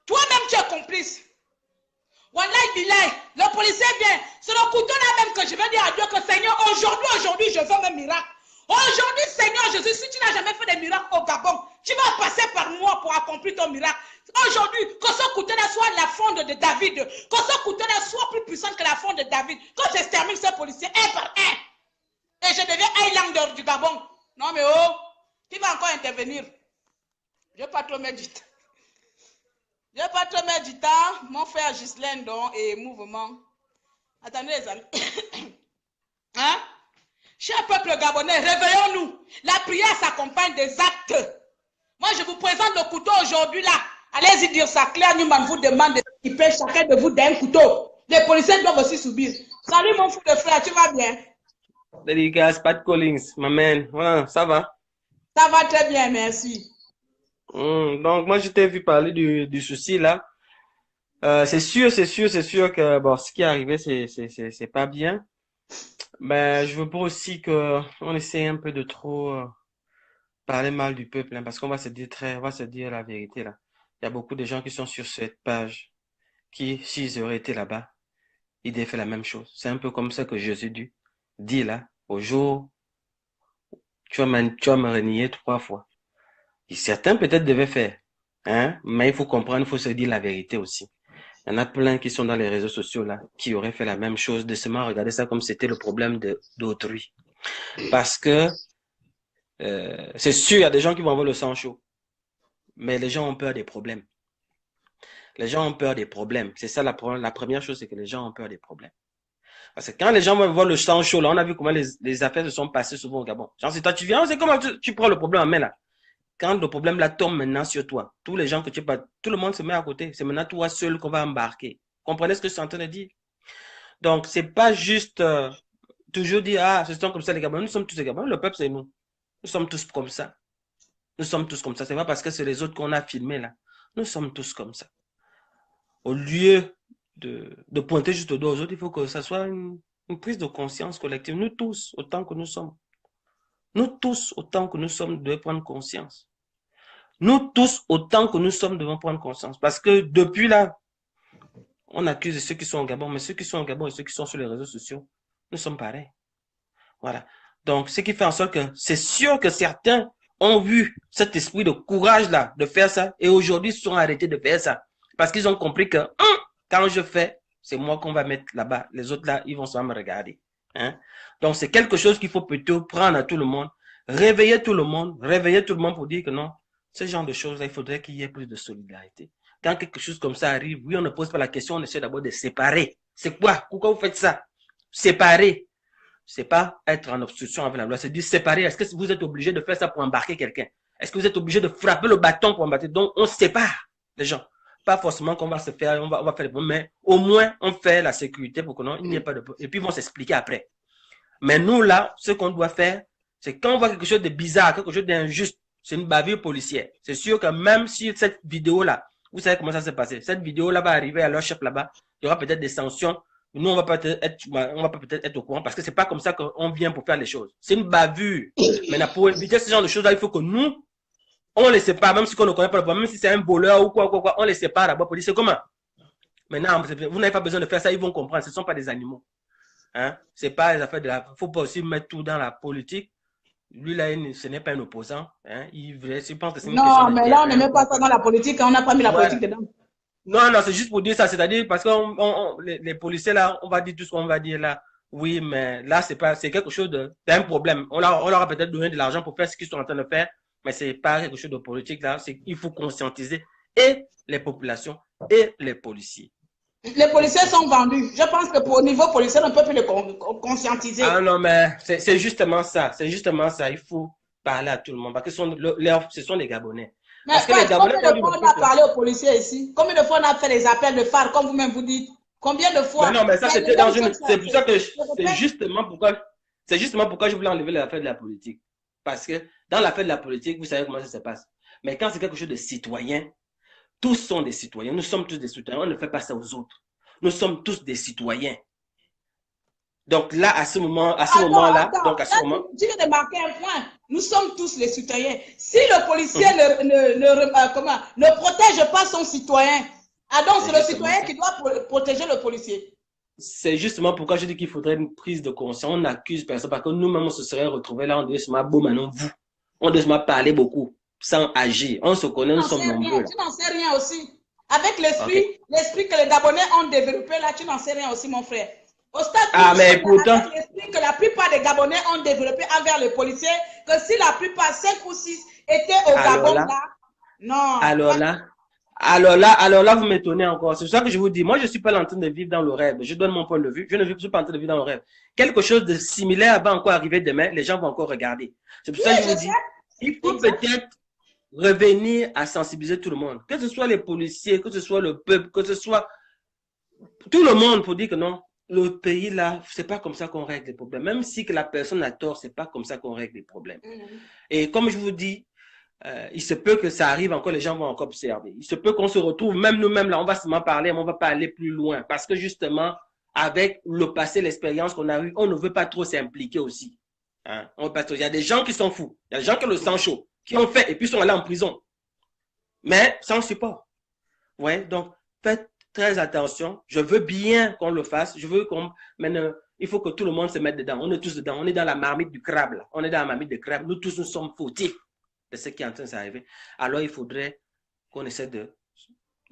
Toi-même, tu es complice. Wallahi Bilay, le policier vient. C'est le couteau là même que je vais dire à Dieu que Seigneur, aujourd'hui, je veux un miracle. Aujourd'hui, Seigneur Jésus, si tu n'as jamais fait de miracle au Gabon, tu vas passer par moi pour accomplir ton miracle. Aujourd'hui, que ce couteau-là soit la fronde de David, que ce couteau-là soit plus puissant que la fronde de David, que j'extermine ce policier un par un, et je deviens Highlander du Gabon. Non mais oh, qui va encore intervenir? Je ne vais pas trop méditer. Je n'ai pas trop mettre du temps. Mon frère Ghislaine donc et mouvement. Attendez les amis. Hein? Cher peuple gabonais, réveillons-nous. La prière s'accompagne des actes. Moi, je vous présente le couteau aujourd'hui là. Allez-y dire ça. Claire Newman vous demande d'équiper chacun de vous d'un couteau. Les policiers doivent aussi subir. Salut mon frère, tu vas bien? Dédicace, Pat Collins, ma man. Ouais, ça va? Ça va très bien, merci. Donc, moi, je t'ai vu parler du souci là. C'est sûr que bon, ce qui est arrivé, c'est pas bien. Mais je veux pas aussi que on essaie un peu de trop parler mal du peuple, hein, parce qu'on va se dire on va se dire la vérité là. Il y a beaucoup de gens qui sont sur cette page qui, s'ils auraient été là-bas, ils auraient fait la même chose. C'est un peu comme ça que Jésus dit là, au jour, tu vas me renier 3 fois. Et certains peut-être devaient faire, hein, mais il faut comprendre, il faut se dire la vérité aussi. Il y en a plein qui sont dans les réseaux sociaux là, qui auraient fait la même chose, de seulement regarder ça comme c'était le problème d'autrui. Parce que c'est sûr, il y a des gens qui vont avoir le sang chaud, mais les gens ont peur des problèmes. Les gens ont peur des problèmes. C'est ça la première chose, c'est que les gens ont peur des problèmes. Parce que quand les gens vont voir le sang chaud là, on a vu comment les affaires se sont passées souvent au Gabon. Genre, si toi tu viens, c'est comment tu prends le problème en main là. Quand le problème là tombe maintenant sur toi, tous les gens que tu parles, tout le monde se met à côté. C'est maintenant toi seul qu'on va embarquer. Comprenez ce que je suis en train de dire? Donc, c'est pas juste toujours dire, ah, ce sont comme ça les Gabonais. Nous sommes tous les Gabonais, le peuple c'est nous. Nous sommes tous comme ça. Nous sommes tous comme ça. C'est pas parce que c'est les autres qu'on a filmés là. Nous sommes tous comme ça. Au lieu de pointer juste au doigt aux autres, il faut que ça soit une prise de conscience collective. Nous tous, autant que nous sommes. Nous tous, autant que nous sommes, devons prendre conscience. Nous tous, autant que nous sommes, devons prendre conscience. Parce que depuis là, on accuse ceux qui sont au Gabon, mais ceux qui sont au Gabon et ceux qui sont sur les réseaux sociaux, nous sommes pareils. Voilà. Donc, ce qui fait en sorte que c'est sûr que certains ont vu cet esprit de courage-là, de faire ça, et aujourd'hui se sont arrêtés de faire ça. Parce qu'ils ont compris que quand je fais, c'est moi qu'on va mettre là-bas. Les autres là, ils vont seulement me regarder. Hein? Donc, c'est quelque chose qu'il faut plutôt prendre à tout le monde, réveiller tout le monde pour dire que non, ce genre de choses-là, il faudrait qu'il y ait plus de solidarité. Quand quelque chose comme ça arrive, oui, on ne pose pas la question, on essaie d'abord de séparer. C'est quoi? Pourquoi vous faites ça? Séparer. C'est pas être en obstruction avec la loi, c'est dire séparer. Est-ce que vous êtes obligé de faire ça pour embarquer quelqu'un? Est-ce que vous êtes obligé de frapper le bâton pour embarquer? Donc, on sépare les gens. Pas forcément qu'on va se faire, on va faire des problèmes, mais au moins, on fait la sécurité pour que non, il n'y ait pas de problème. Et puis, ils vont s'expliquer après. Mais nous, là, ce qu'on doit faire, c'est quand on voit quelque chose de bizarre, quelque chose d'injuste, c'est une bavure policière. C'est sûr que même si cette vidéo-là, vous savez comment ça s'est passé, cette vidéo-là va arriver à leur chef là-bas, il y aura peut-être des sanctions. Nous, on va pas peut-être être au courant parce que c'est pas comme ça qu'on vient pour faire les choses. C'est une bavure. Maintenant, pour éviter ce genre de choses-là, il faut que nous, on les sépare, même si on ne connaît pas le problème, même si c'est un voleur ou quoi, on les sépare d'abord pour dire c'est comment. Maintenant, vous n'avez pas besoin de faire ça, ils vont comprendre. Ce ne sont pas des animaux. Hein? C'est pas les affaires de la. Il ne faut pas aussi mettre tout dans la politique. Lui, là, ce n'est pas un opposant. Hein? Il pense que c'est une question Non, mais là, on ne met pas ça dans la politique. On n'a pas mis la politique dedans. Non, non, c'est juste pour dire ça. C'est-à-dire parce que les policiers, là, on va dire tout ce qu'on va dire là. Oui, mais là, c'est quelque chose d'un problème. On leur a peut-être donné de l'argent pour faire ce qu'ils sont en train de faire, mais c'est pas quelque chose de politique là. Il faut conscientiser et les populations et les policiers. Les policiers sont vendus. Je pense que pour au niveau policier, on ne peut plus les conscientiser. Ah non, mais c'est justement ça. C'est justement ça. Il faut parler à tout le monde parce que ce sont des Gabonais. Mais combien de fois on a parlé aux policiers ici? Combien de fois on a fait les appels de phare, comme vous-même vous dites? Combien de fois? Mais non, mais ça c'était dans une. C'est pour ça que c'est justement pourquoi je voulais enlever l'affaire de la politique. Parce que dans l'affaire de la politique, vous savez comment ça se passe. Mais quand c'est quelque chose de citoyen, tous sont des citoyens. Nous sommes tous des citoyens. On ne fait pas ça aux autres. Nous sommes tous des citoyens. Donc là, à ce moment-là, tu viens de marquer un point. Nous sommes tous les citoyens. Si le policier ne protège pas son citoyen, donc c'est le citoyen qui doit protéger le policier. C'est justement pourquoi je dis qu'il faudrait une prise de conscience. On n'accuse personne parce que nous-mêmes, on se serait retrouvés là, on devait se mettre beau maintenant, vous. On devait se mettre parler beaucoup, sans agir. On se connaît, nous sommes nombreux. Tu n'en sais rien aussi. Avec l'esprit que les Gabonais ont développé là, tu n'en sais rien aussi, mon frère. Au stade mais pourtant, l'esprit que la plupart des Gabonais ont développé envers les policiers, que si la plupart, 5 ou 6, étaient au Gabon là, non. Alors là, vous m'étonnez encore. C'est ça que je vous dis. Moi, je ne suis pas en train de vivre dans le rêve. Je donne mon point de vue. Je ne suis pas en train de vivre dans le rêve. Quelque chose de similaire va encore arriver demain. Les gens vont encore regarder. C'est pour ça que je vous dis, il faut peut-être revenir à sensibiliser tout le monde. Que ce soit les policiers, que ce soit le peuple, que ce soit tout le monde pour dire que non, le pays là, c'est pas comme ça qu'on règle les problèmes. Même si que la personne a tort, c'est pas comme ça qu'on règle les problèmes. Et comme je vous dis, il se peut que ça arrive encore, les gens vont encore observer. Il se peut qu'on se retrouve, même nous-mêmes là, on va seulement parler, mais on va pas aller plus loin. Parce que justement, avec le passé, l'expérience qu'on a eue, on ne veut pas trop s'impliquer aussi. Hein? Il y a des gens qui sont fous, il y a des gens qui ont le sang chaud, qui ont fait et puis sont allés en prison. Mais sans support. Ouais, donc faites très attention. Je veux bien qu'on le fasse. Je veux qu'on. Mais il faut que tout le monde se mette dedans. On est tous dedans. On est dans la marmite du crabe. Là. On est dans la marmite du crabe. Nous tous, nous sommes fautifs de ce qui est en train de s'arriver. Alors, il faudrait qu'on essaie de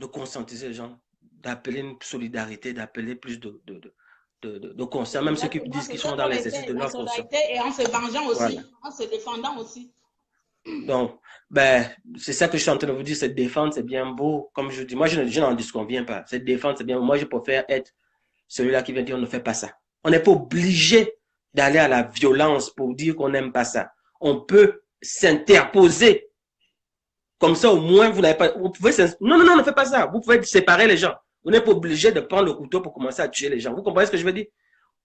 conscientiser les gens, d'appeler une solidarité, d'appeler plus de conscience, même ceux qui disent qu'ils sont dans l'exercice de leur conscience. Et en se vengeant aussi, voilà. En se défendant aussi. Donc, c'est ça que je suis en train de vous dire, c'est défendre, c'est bien beau. Comme je dis, moi, je n'en disconviens pas. C'est défendre, c'est bien beau. Moi, je préfère être celui-là qui vient dire on ne fait pas ça. On n'est pas obligé d'aller à la violence pour dire qu'on n'aime pas ça. On peut s'interposer. Comme ça, au moins, vous n'avez pas. Vous pouvez non, ne faites pas ça. Vous pouvez séparer les gens. Vous n'êtes pas obligé de prendre le couteau pour commencer à tuer les gens. Vous comprenez ce que je veux dire?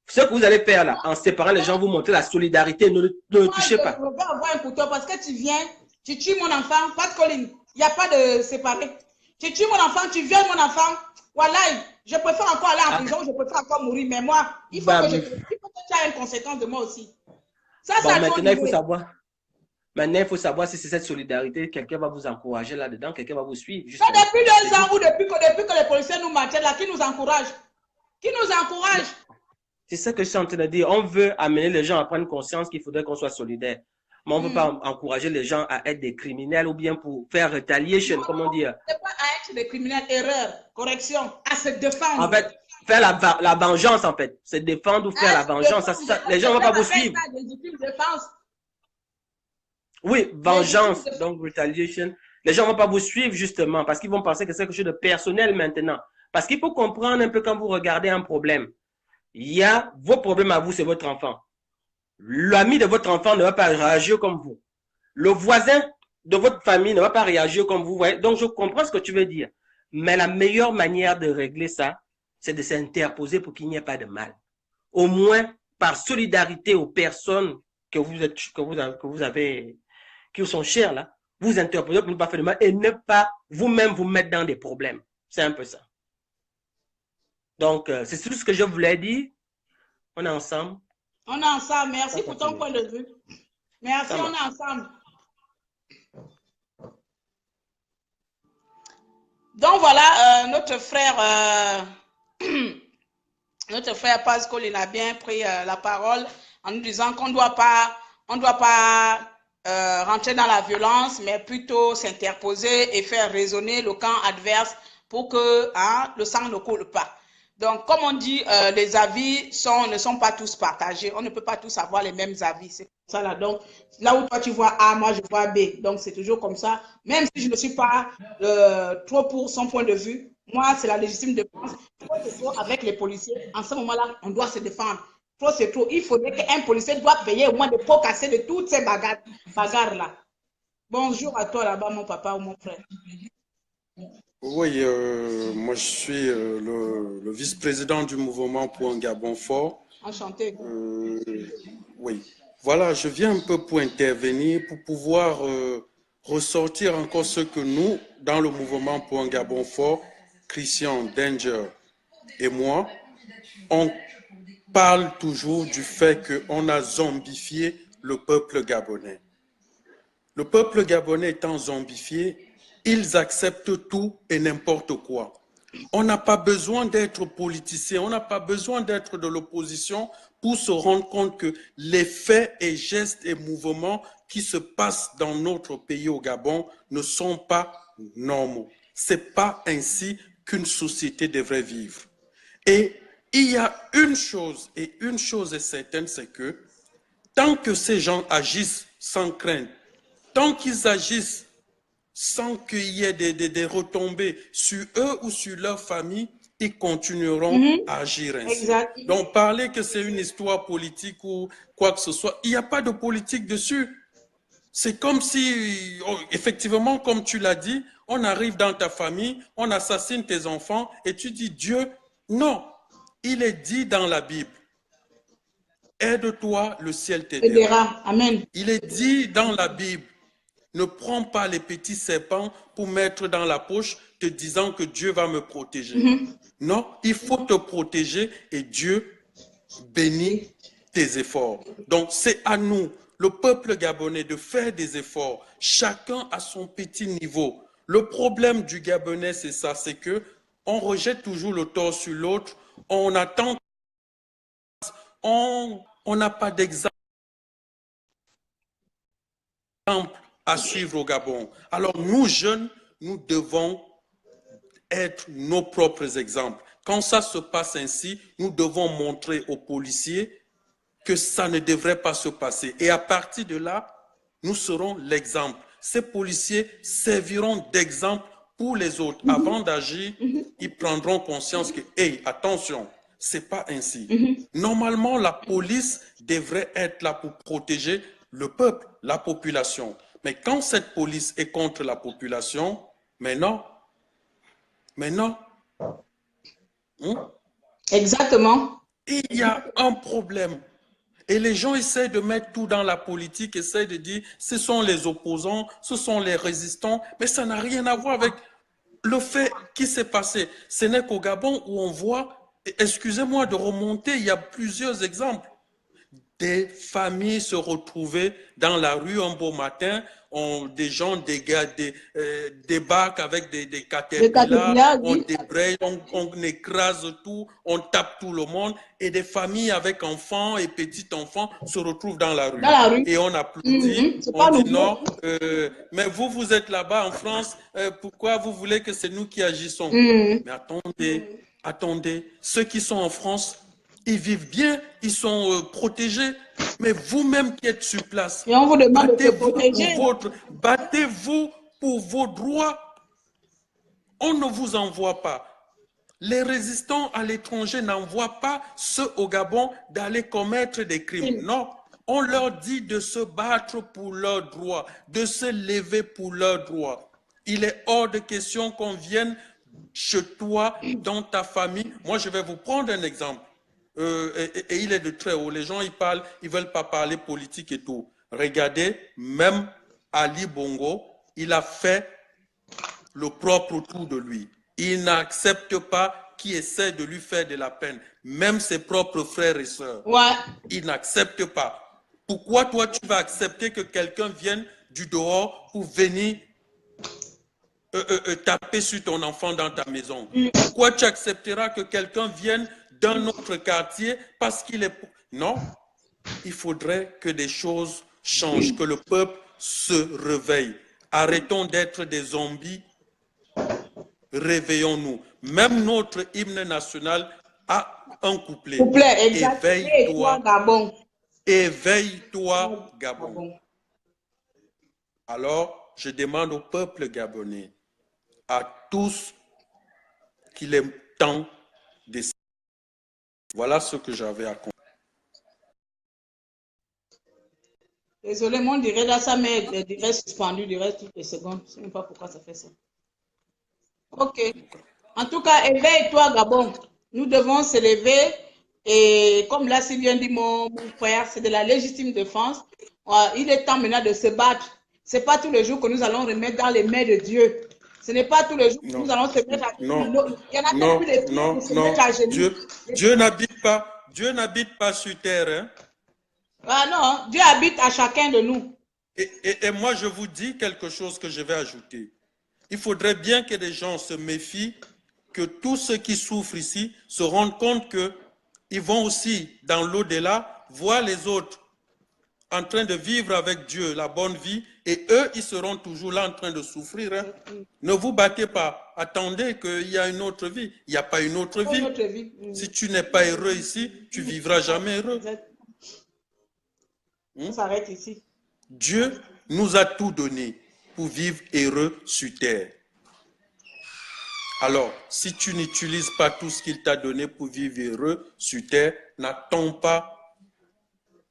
Ce que vous allez faire là, en séparant les gens, vous montrez la solidarité, ne le touchez pas. Je ne veux pas avoir un couteau parce que tu viens, tu tues mon enfant, pas de colline. Il n'y a pas de séparer. Tu tues mon enfant, tu violes mon enfant. Voilà, je préfère encore aller en prison, je préfère encore mourir. Mais moi, il faut que tu aies une conséquence de moi aussi. Ça, Bon, ça a trop maintenant, il faut duré. savoir. Maintenant, il faut savoir si c'est cette solidarité, quelqu'un va vous encourager là-dedans, quelqu'un va vous suivre, Ça, justement. depuis C'est 2 ans tout. ou depuis que les policiers nous maintiennent là, qui nous encourage? Qui nous encourage? C'est ça que je suis en train de dire. On veut amener les gens à prendre conscience qu'il faudrait qu'on soit solidaire. Mais on ne veut pas encourager les gens à être des criminels ou bien pour faire retaliation, comment dire. C'est pas à être des criminels, erreur, correction, à se défendre. En fait, faire la vengeance, en fait. Se défendre ou faire la vengeance. Les gens ne vont pas vous suivre. Ça, légitime défense. Oui, vengeance, donc retaliation. Les gens ne vont pas vous suivre, justement, parce qu'ils vont penser que c'est quelque chose de personnel maintenant. Parce qu'il faut comprendre un peu quand vous regardez un problème. Il y a vos problèmes à vous, c'est votre enfant. L'ami de votre enfant ne va pas réagir comme vous. Le voisin de votre famille ne va pas réagir comme vous. Voyez? Donc, je comprends ce que tu veux dire. Mais la meilleure manière de régler ça, c'est de s'interposer pour qu'il n'y ait pas de mal. Au moins, par solidarité aux personnes que vous avez, qui vous sont chères, là, vous interposez pour ne pas faire de mal et ne pas vous-même vous mettre dans des problèmes. C'est un peu ça. Donc, c'est tout ce que je voulais dire. On est ensemble. On est ensemble. Merci pour ton point de vue. Merci, on est ensemble. Donc voilà, notre frère Pascal, il a bien pris la parole en nous disant qu'on ne doit pas rentrer dans la violence, mais plutôt s'interposer et faire résonner le camp adverse pour que le sang ne coule pas. Donc, comme on dit, les avis ne sont pas tous partagés. On ne peut pas tous avoir les mêmes avis. C'est ça là. Donc, là où toi tu vois A, moi je vois B. Donc, c'est toujours comme ça. Même si je ne suis pas trop pour son point de vue, moi, c'est la légitime défense. Trop, c'est trop avec les policiers. En ce moment-là, on doit se défendre. Trop, c'est trop. Il faudrait qu'un policier doit payer au moins des pots cassés de toutes ces bagarres-là. Bonjour à toi là-bas, mon papa ou mon frère. Oui, moi je suis le vice-président du mouvement pour un Gabon fort. Enchanté. Oui, voilà, je viens un peu pour intervenir, pour pouvoir ressortir encore ce que nous, dans le mouvement pour un Gabon fort, Christian, Danger et moi, on parle toujours du fait qu'on a zombifié le peuple gabonais. Le peuple gabonais étant zombifié, ils acceptent tout et n'importe quoi. On n'a pas besoin d'être politicien, on n'a pas besoin d'être de l'opposition pour se rendre compte que les faits et gestes et mouvements qui se passent dans notre pays au Gabon ne sont pas normaux. Ce n'est pas ainsi qu'une société devrait vivre. Et il y a une chose, et une chose est certaine, c'est que tant que ces gens agissent sans crainte, tant qu'ils agissent sans qu'il y ait des retombées sur eux ou sur leur famille, ils continueront à agir ainsi. Exact. Donc, parler que c'est une histoire politique ou quoi que ce soit, il n'y a pas de politique dessus. C'est comme si, effectivement, comme tu l'as dit, on arrive dans ta famille, on assassine tes enfants et tu dis Dieu, non. Il est dit dans la Bible, aide-toi, le ciel t'aidera. Amen. Il est dit dans la Bible, ne prends pas les petits serpents pour mettre dans la poche te disant que Dieu va me protéger. Non, il faut te protéger et Dieu bénit tes efforts. Donc, c'est à nous, le peuple gabonais, de faire des efforts, chacun à son petit niveau. Le problème du Gabonais, c'est ça, c'est que on rejette toujours le tort sur l'autre, on attend, on n'a pas d'exemple à suivre au Gabon. Alors, nous, jeunes, nous devons être nos propres exemples. Quand ça se passe ainsi, nous devons montrer aux policiers que ça ne devrait pas se passer. Et à partir de là, nous serons l'exemple. Ces policiers serviront d'exemple pour les autres. Avant d'agir, ils prendront conscience que, hey, attention, c'est pas ainsi. Normalement, la police devrait être là pour protéger le peuple, la population. Mais quand cette police est contre la population, mais non. Exactement. Il y a un problème. Et les gens essaient de mettre tout dans la politique, essaient de dire ce sont les opposants, ce sont les résistants, mais ça n'a rien à voir avec le fait qui s'est passé. Ce n'est qu'au Gabon où on voit, excusez-moi de remonter, il y a plusieurs exemples. des familles se retrouvaient dans la rue un beau matin, des gens débarquent avec des caterpillars, on débraye, on écrase tout, on tape tout le monde, et des familles avec enfants et petits-enfants se retrouvent dans la rue. Et on applaudit, on dit non, mais vous êtes là-bas en France, pourquoi vous voulez que c'est nous qui agissons? Mais attendez, ceux qui sont en France, ils vivent bien, ils sont protégés, mais vous-même qui êtes sur place, et on vous demande de se protéger. Battez-vous pour vos droits. On ne vous envoie pas. Les résistants à l'étranger n'envoient pas ceux au Gabon d'aller commettre des crimes. Non, on leur dit de se battre pour leurs droits, de se lever pour leurs droits. Il est hors de question qu'on vienne chez toi, dans ta famille. Moi, je vais vous prendre un exemple. Et il est de très haut. Les gens, ils veulent pas parler politique et tout. Regardez, même Ali Bongo, il a fait le propre tour de lui. Il n'accepte pas qui essaie de lui faire de la peine. Même ses propres frères et sœurs. Ouais. Il n'accepte pas. Pourquoi toi, tu vas accepter que quelqu'un vienne du dehors pour venir taper sur ton enfant dans ta maison? Pourquoi tu accepteras que quelqu'un vienne d'un autre quartier parce qu'il est... Non, il faudrait que des choses changent, que le peuple se réveille. Arrêtons d'être des zombies, réveillons-nous. Même notre hymne national a un couplet. Éveille-toi, Gabon. Éveille-toi, Gabon. Alors, je demande au peuple gabonais, à tous, qu'il est temps de... Voilà ce que j'avais à comprendre. Désolé, mon direct là, ça met le direct suspendu, direct toutes les secondes. Je ne sais même pas pourquoi ça fait ça. Ok. En tout cas, éveille-toi, Gabon. Nous devons se lever et comme l'a si bien dit mon frère, c'est de la légitime défense. Il est temps maintenant de se battre. Ce n'est pas tous les jours que nous allons remettre dans les mains de Dieu. Ce n'est pas tous les jours que nous allons se mettre à genoux. Il y en a qui se mettent à genoux. Dieu n'habite pas sur terre. Hein? Ah non, Dieu habite à chacun de nous. Et moi, je vous dis quelque chose que je vais ajouter. Il faudrait bien que les gens se méfient, que tous ceux qui souffrent ici se rendent compte qu'ils vont aussi, dans l'au-delà, voir les autres en train de vivre avec Dieu la bonne vie, et eux, ils seront toujours là en train de souffrir. Hein. Ne vous battez pas. Attendez qu'il y a une autre vie. Il n'y a pas une autre vie. Si tu n'es pas heureux ici, tu vivras jamais heureux. On s'arrête ici. Dieu nous a tout donné pour vivre heureux sur terre. Alors, si tu n'utilises pas tout ce qu'il t'a donné pour vivre heureux sur terre, n'attends pas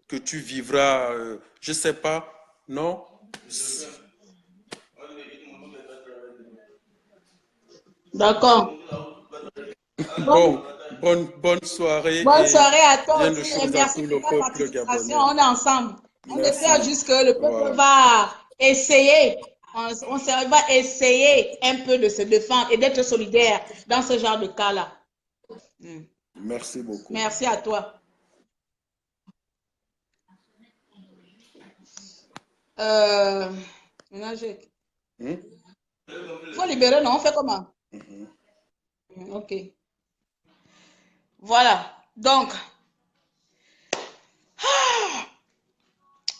que tu vivras, je ne sais pas, non? D'accord. Bonne soirée. Bonne soirée à toi bien de aussi. choses Et merci pour le pour ta peuple participation. gabonais. On est ensemble. On Merci. espère juste que le peuple va essayer. On va essayer un peu de se défendre et d'être solidaire dans ce genre de cas-là. Merci beaucoup. Merci à toi. Il faut libérer, non? On fait comment? Ok. Voilà. Donc,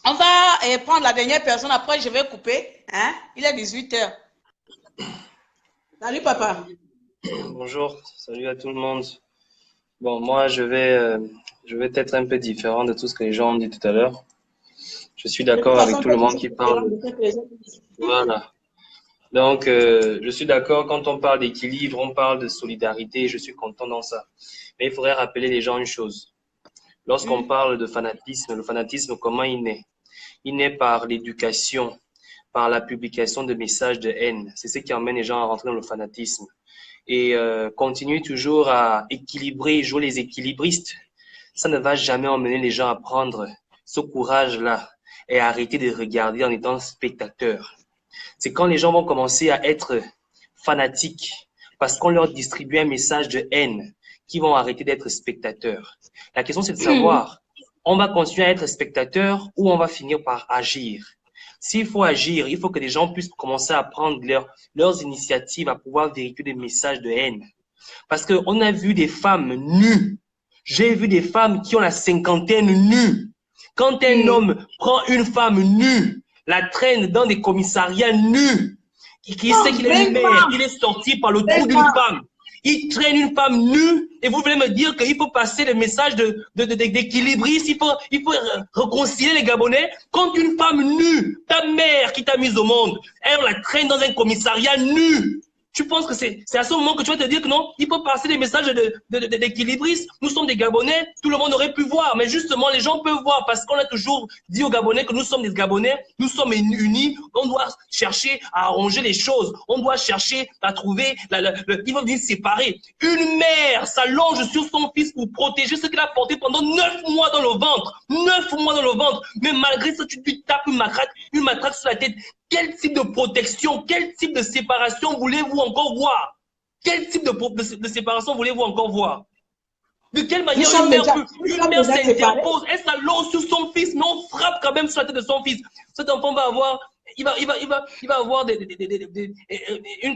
on va prendre la dernière personne. Après, je vais couper. Hein? Il est 18 h. Salut, papa. Bonjour. Salut à tout le monde. Bon, moi, je vais être un peu différent de tout ce que les gens ont dit tout à l'heure. Je suis d'accord avec tout le monde qui parle. Voilà. Donc, je suis d'accord, quand on parle d'équilibre, on parle de solidarité, je suis content dans ça. Mais il faudrait rappeler les gens une chose. Lorsqu'on parle de fanatisme, le fanatisme, comment il naît? Il naît par l'éducation, par la publication de messages de haine. C'est ce qui emmène les gens à rentrer dans le fanatisme. Et continuer toujours à équilibrer, jouer les équilibristes, ça ne va jamais emmener les gens à prendre ce courage-là et à arrêter de regarder en étant spectateur. C'est quand les gens vont commencer à être fanatiques parce qu'on leur distribue un message de haine qu'ils vont arrêter d'être spectateurs. La question, c'est de savoir, on va continuer à être spectateur ou on va finir par agir. S'il faut agir, il faut que les gens puissent commencer à prendre leurs initiatives, à pouvoir véhiculer des messages de haine. Parce qu'on a vu des femmes nues. J'ai vu des femmes qui ont la cinquantaine nues. Quand un homme prend une femme nue, la traîne dans des commissariats nus, qui sait qu'il est une mère, il est sorti par le trou d'une femme. Il traîne une femme nue et vous voulez me dire qu'il faut passer le message d'équilibrisme, il faut réconcilier les Gabonais contre une femme nue, ta mère qui t'a mise au monde, elle la traîne dans un commissariat nu. Tu penses que c'est à ce moment que tu vas te dire que non, il faut passer des messages d'équilibrisme. Nous sommes des Gabonais, tout le monde aurait pu voir, mais justement, les gens peuvent voir parce qu'on a toujours dit aux Gabonais que nous sommes des Gabonais, nous sommes unis, on doit chercher à arranger les choses, on doit chercher à trouver, il va venir séparer. Une mère s'allonge sur son fils pour protéger ce qu'il a porté pendant 9 mois dans le ventre. 9 mois dans le ventre, mais malgré ça, tu lui tapes une matraque sur la tête. Quel type de protection, quel type de séparation voulez-vous encore voir? Quel type de séparation voulez-vous encore voir? De quelle manière une mère s'interpose, elle s'allonge sur son fils, mais on frappe quand même sur la tête de son fils. Cet enfant va avoir, il va avoir une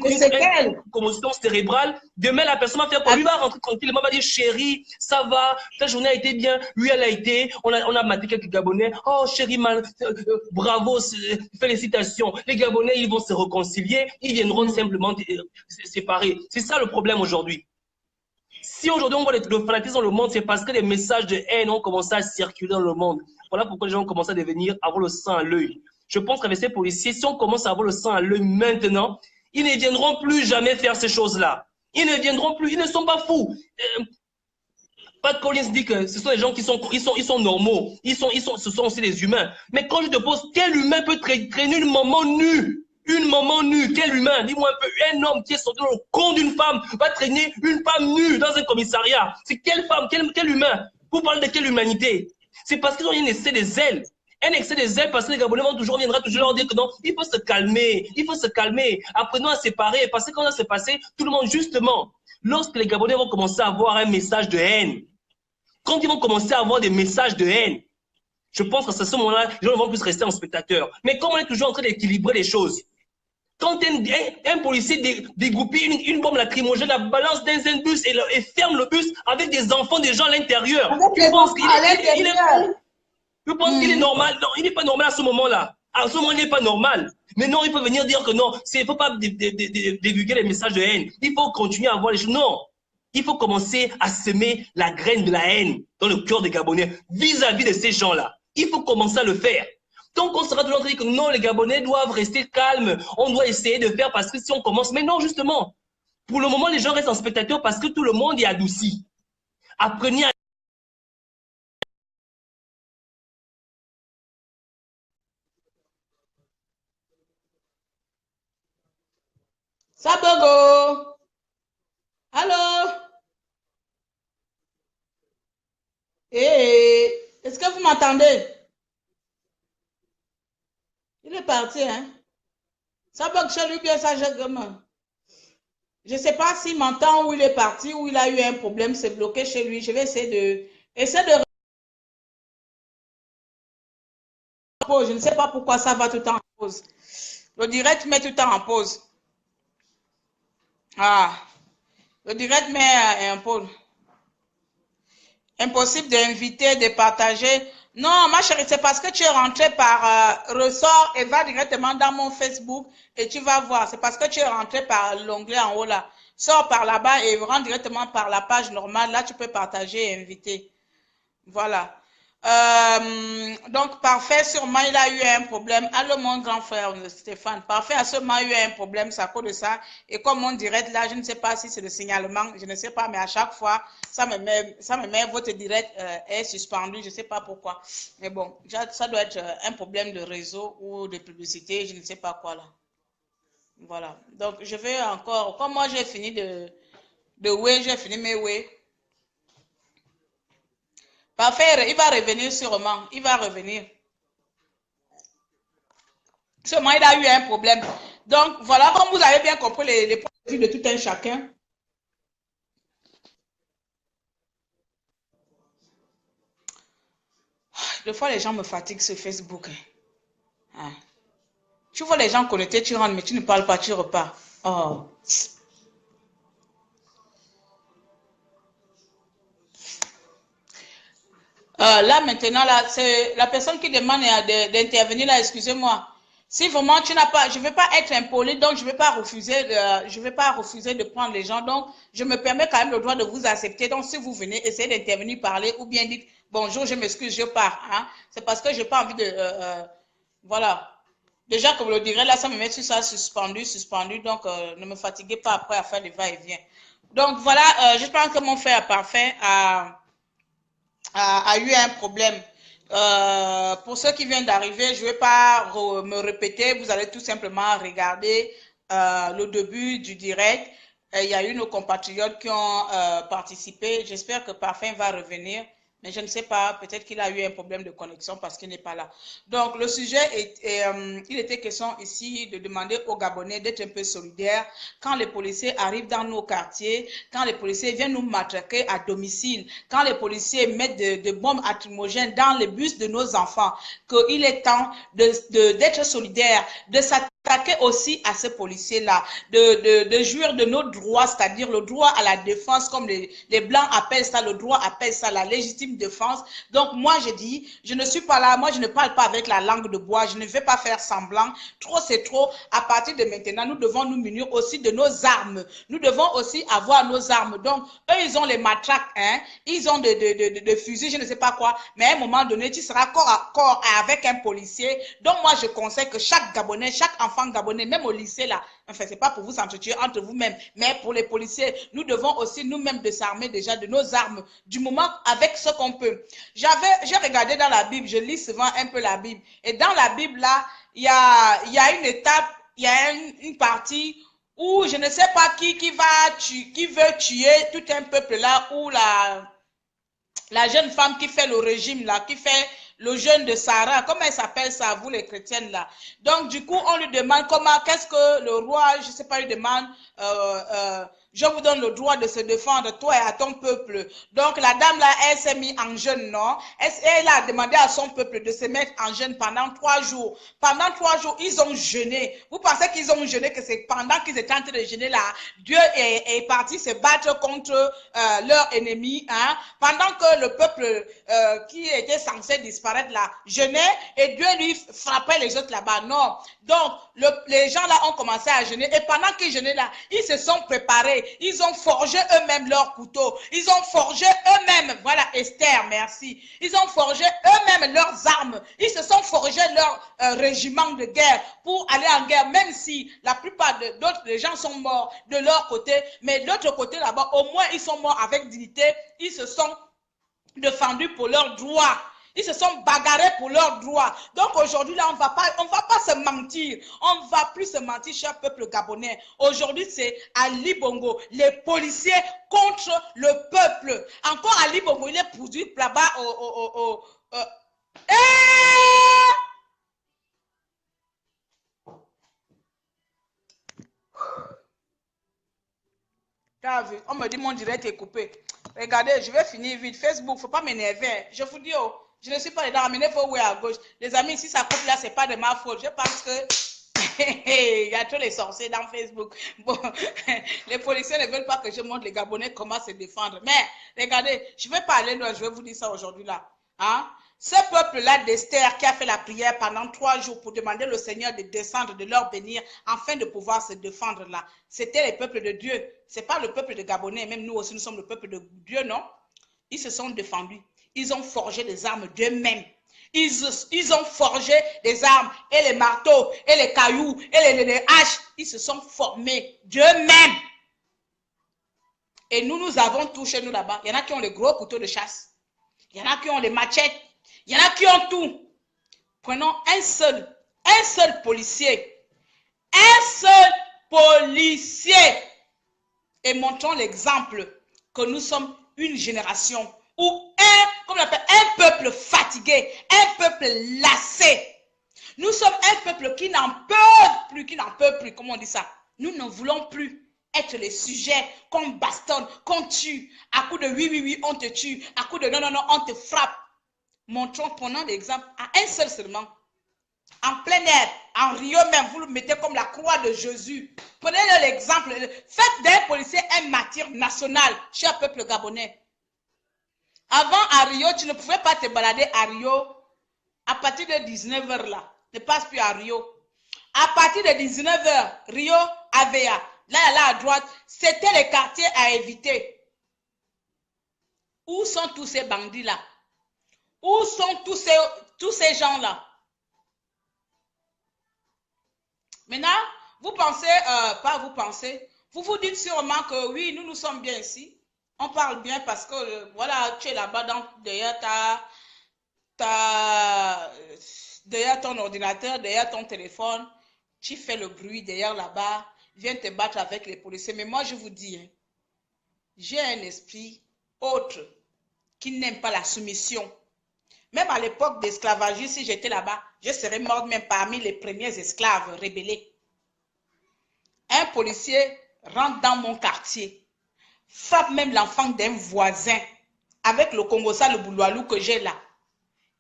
commotion cérébrale. Demain, la personne va faire quoi? Lui va rentrer tranquillement, va dire chérie, ça va, ta journée a été bien. Oui, elle a été. On a maté quelques Gabonais. Oh chérie, bravo, félicitations. Les Gabonais, ils vont se réconcilier, ils viendront simplement se séparer. C'est ça le problème aujourd'hui. Si aujourd'hui on voit le fanatisme dans le monde, c'est parce que les messages de haine ont commencé à circuler dans le monde. Voilà pourquoi les gens ont commencé à avoir le sang à l'œil. Je pense qu'avec ces policiers, si on commence à avoir le sang à l'œil maintenant, ils ne viendront plus jamais faire ces choses-là. Ils ne viendront plus, ils ne sont pas fous. Pat Collins dit que ce sont des gens qui sont, ils sont normaux. Ce sont aussi des humains. Mais quand je te pose, quel humain peut traîner une maman nue? Une maman nue, quel humain? Dis-moi un peu, un homme qui est sorti dans le con d'une femme va traîner une femme nue dans un commissariat. C'est quelle femme, quel humain? Vous parlez de quelle humanité? C'est parce qu'ils ont un excès des ailes. Un excès des ailes parce que les Gabonais viendra toujours leur dire que non, il faut se calmer, il faut se calmer. Apprenons à séparer parce que quand ça s'est passé, tout le monde, justement, lorsque les Gabonais vont commencer à avoir un message de haine, quand ils vont commencer à avoir des messages de haine, je pense qu'à ce moment-là, les gens vont plus rester en spectateur. Mais comme on est toujours en train d'équilibrer les choses, quand un policier dégoupille une bombe lacrymogène, la balance dans un bus et ferme le bus avec des enfants, des gens à l'intérieur, tu penses qu'il est, je pense qu'il est normal? Non, il n'est pas normal à ce moment-là. À ce moment, il n'est pas normal. Mais non, il faut venir dire que non, il ne faut pas divulguer les messages de haine. Il faut continuer à voir les choses. Non. Il faut commencer à semer la graine de la haine dans le cœur des Gabonais vis-à-vis de ces gens-là. Il faut commencer à le faire. Donc, on sera toujours en train de dire que non, les Gabonais doivent rester calmes. On doit essayer de faire parce que si on commence... Mais non, justement. Pour le moment, les gens restent en spectateur parce que tout le monde est adouci. Apprenez à... Sabogo! Allô? Hey, est-ce que vous m'entendez? Il est parti, hein? Sabog chez lui, bien ça, je ne sais pas s'il m'entend ou il est parti ou il a eu un problème, c'est bloqué chez lui. Je vais essayer de... Je ne sais pas pourquoi ça va tout le temps en pause. Le direct met tout le temps en pause. Ah, le direct met en pause. Impossible d'inviter, de partager. Non, ma chérie, c'est parce que tu es rentré par ressort et va directement dans mon Facebook et tu vas voir. C'est parce que tu es rentré par l'onglet en haut là. Sors par là-bas et rentre directement par la page normale. Là, tu peux partager et inviter. Voilà. Donc, parfait, sûrement, il a eu un problème. Allô, mon grand frère Stéphane. Parfait, sûrement, il a eu un problème, ça cause de ça. Et comme on direct là, je ne sais pas si c'est le signalement, je ne sais pas, mais à chaque fois, ça me met votre direct est suspendu, je ne sais pas pourquoi. Mais bon, ça doit être un problème de réseau ou de publicité, je ne sais pas quoi là. Voilà. Donc, je vais encore, comme moi, j'ai fini j'ai fini mes way. Parfait, il va revenir sûrement. Il va revenir. Sûrement, il a eu un problème. Donc, voilà, comme vous avez bien compris les points de vue de tout un chacun. Des fois, les gens me fatiguent sur Facebook. Hein. Tu vois les gens connectés, tu rentres, mais tu ne parles pas, tu repars. Oh. Là, maintenant, là, c'est la personne qui demande d'intervenir là, excusez-moi. Si vraiment tu n'as pas, je ne veux pas être impoli, donc je ne vais pas refuser de prendre les gens. Donc, je me permets quand même le droit de vous accepter. Donc, si vous venez, essayez d'intervenir, parler, ou bien dites bonjour, je m'excuse, je pars. Hein. C'est parce que je n'ai pas envie de, voilà. Déjà, comme je le dirais, là, ça me met sur ça suspendu. Donc, ne me fatiguez pas après à faire des va-et-vient. Donc, voilà, j'espère que mon frère parfait a eu un problème. Pour ceux qui viennent d'arriver, je ne vais pas me répéter. Vous allez tout simplement regarder le début du direct. Il y a eu nos compatriotes qui ont participé. J'espère que Parfait va revenir. Mais je ne sais pas, peut-être qu'il a eu un problème de connexion parce qu'il n'est pas là. Donc, le sujet, il était question ici de demander aux Gabonais d'être un peu solidaires quand les policiers arrivent dans nos quartiers, quand les policiers viennent nous matraquer à domicile, quand les policiers mettent de bombes lacrymogènes dans les bus de nos enfants, qu'il est temps d'être solidaires, de s'attaquer aussi à ces policiers-là, de jouir de nos droits, c'est-à-dire le droit à la défense, comme les Blancs appellent ça, le droit appelle ça la légitime défense. Donc, moi, je dis, je ne suis pas là, moi, je ne parle pas avec la langue de bois, je ne vais pas faire semblant. Trop, c'est trop. À partir de maintenant, nous devons nous munir aussi de nos armes. Nous devons aussi avoir nos armes. Donc, eux, ils ont les matraques, hein, ils ont de fusils, je ne sais pas quoi, mais à un moment donné, tu seras corps à corps avec un policier. Donc, moi, je conseille que chaque Gabonais, chaque enfant Gabonais, même au lycée, là, enfin, c'est pas pour vous s'entretuer entre vous-même, mais pour les policiers, nous devons aussi nous-mêmes de s'armer déjà de nos armes, du moment avec ce qu'on peut. J'ai regardé dans la Bible, je lis souvent un peu la Bible, et dans la Bible, là, il y a une étape, il y a une partie où je ne sais pas qui veut tuer tout un peuple là, où la jeune femme qui fait le régime là, qui fait le jeûne de Sarah, comment elle s'appelle ça, vous les chrétiennes là. Donc du coup, on lui demande qu'est-ce que le roi, je ne sais pas, lui demande, je vous donne le droit de se défendre, toi et à ton peuple. Donc la dame là, elle s'est mise en jeûne, non? Elle a demandé à son peuple de se mettre en jeûne pendant 3 jours. Pendant 3 jours, ils ont jeûné. Vous pensez qu'ils ont jeûné, que c'est pendant qu'ils étaient en train de jeûner là, Dieu est parti se battre contre leur ennemi, hein? Pendant que le peuple qui était censé disparaître là, jeûnait, et Dieu lui frappait les autres là-bas. Non. Donc, les gens là ont commencé à jeûner, et pendant qu'ils jeûnaient là, ils se sont préparés. Ils ont forgé eux-mêmes leurs couteaux. Ils ont forgé eux-mêmes, voilà Esther, merci. Ils ont forgé eux-mêmes leurs armes. Ils se sont forgés leur régiment de guerre pour aller en guerre, même si la plupart d'autres gens sont morts de leur côté. Mais de l'autre côté là-bas, au moins ils sont morts avec dignité. Ils se sont défendus pour leurs droits. Ils se sont bagarrés pour leurs droits. Donc aujourd'hui, là, on ne va pas se mentir. On ne va plus se mentir, cher peuple gabonais. Aujourd'hui, c'est Ali Bongo, les policiers contre le peuple. Encore Ali Bongo, il est poursuivi là-bas on me dit mon direct est coupé. Regardez, je vais finir vite. Facebook, il ne faut pas m'énerver. Je vous dis, oh, je ne suis pas dedans. Amenez-vous à gauche. Les amis, si ça coupe là, ce n'est pas de ma faute. Je pense que il y a tous les sorciers dans Facebook. Bon, les policiers ne veulent pas que je montre les Gabonais comment se défendre. Mais regardez, je ne vais pas aller loin. Je vais vous dire ça aujourd'hui là. Hein? Ce peuple-là d'Esther qui a fait la prière pendant 3 jours pour demander au Seigneur de descendre, de leur bénir, afin de pouvoir se défendre là. C'était les peuples de Dieu. Ce n'est pas le peuple de Gabonais. Même nous aussi, nous sommes le peuple de Dieu, non? Ils se sont défendus. Ils ont forgé des armes d'eux-mêmes. Ils ont forgé des armes et les marteaux et les cailloux et les haches. Ils se sont formés d'eux-mêmes. Et nous avons tout chez nous là-bas. Il y en a qui ont les gros couteaux de chasse. Il y en a qui ont les machettes. Il y en a qui ont tout. Prenons un seul policier. Un seul policier. Et montrons l'exemple que nous sommes une génération où un peuple fatigué, un peuple lassé. Nous sommes un peuple qui n'en peut plus, comment on dit ça? Nous ne voulons plus être les sujets qu'on bastonne, qu'on tue. À coup de oui, on te tue. À coup de non, on te frappe. Montrons, prenons l'exemple à un seul seulement. En plein air, en Rio même, vous le mettez comme la croix de Jésus. Prenez l'exemple. Faites d'un policier un martyr national, cher peuple gabonais. Avant, à Rio, tu ne pouvais pas te balader à Rio. À partir de 19h là, ne passe plus à Rio. À partir de 19h, Rio, Avea, là à droite, c'était les quartiers à éviter. Où sont tous ces bandits-là? Où sont tous ces gens-là? Maintenant, vous pensez, pas vous pensez, vous vous dites sûrement que oui, nous sommes bien ici. On parle bien parce que, voilà, tu es là-bas derrière derrière ton ordinateur, derrière ton téléphone, tu fais le bruit derrière là-bas, viens te battre avec les policiers. Mais moi, je vous dis, hein, j'ai un esprit autre qui n'aime pas la soumission. Même à l'époque d'esclavagisme, si j'étais là-bas, je serais morte même parmi les premiers esclaves rébellés. Un policier rentre dans mon quartier, frappe même l'enfant d'un voisin avec le Congosa, le bouloualou que j'ai là.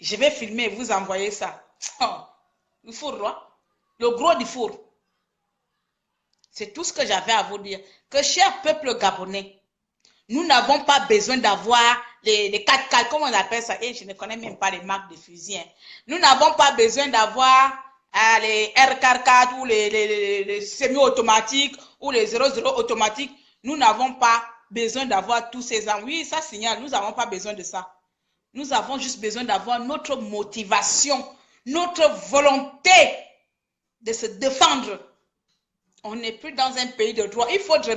Je vais filmer et vous envoyer ça. Oh, le four, roi. Le gros du four. C'est tout ce que j'avais à vous dire. Que cher peuple gabonais, nous n'avons pas besoin d'avoir les 4x4, comment on appelle ça? Et je ne connais même pas les marques de fusils. Hein. Nous n'avons pas besoin d'avoir les R44 ou les semi-automatiques ou les 00 automatiques. Nous n'avons pas besoin d'avoir tous ces armes. Oui, ça signale, nous n'avons pas besoin de ça. Nous avons juste besoin d'avoir notre motivation, notre volonté de se défendre. On n'est plus dans un pays de droit. Il faudrait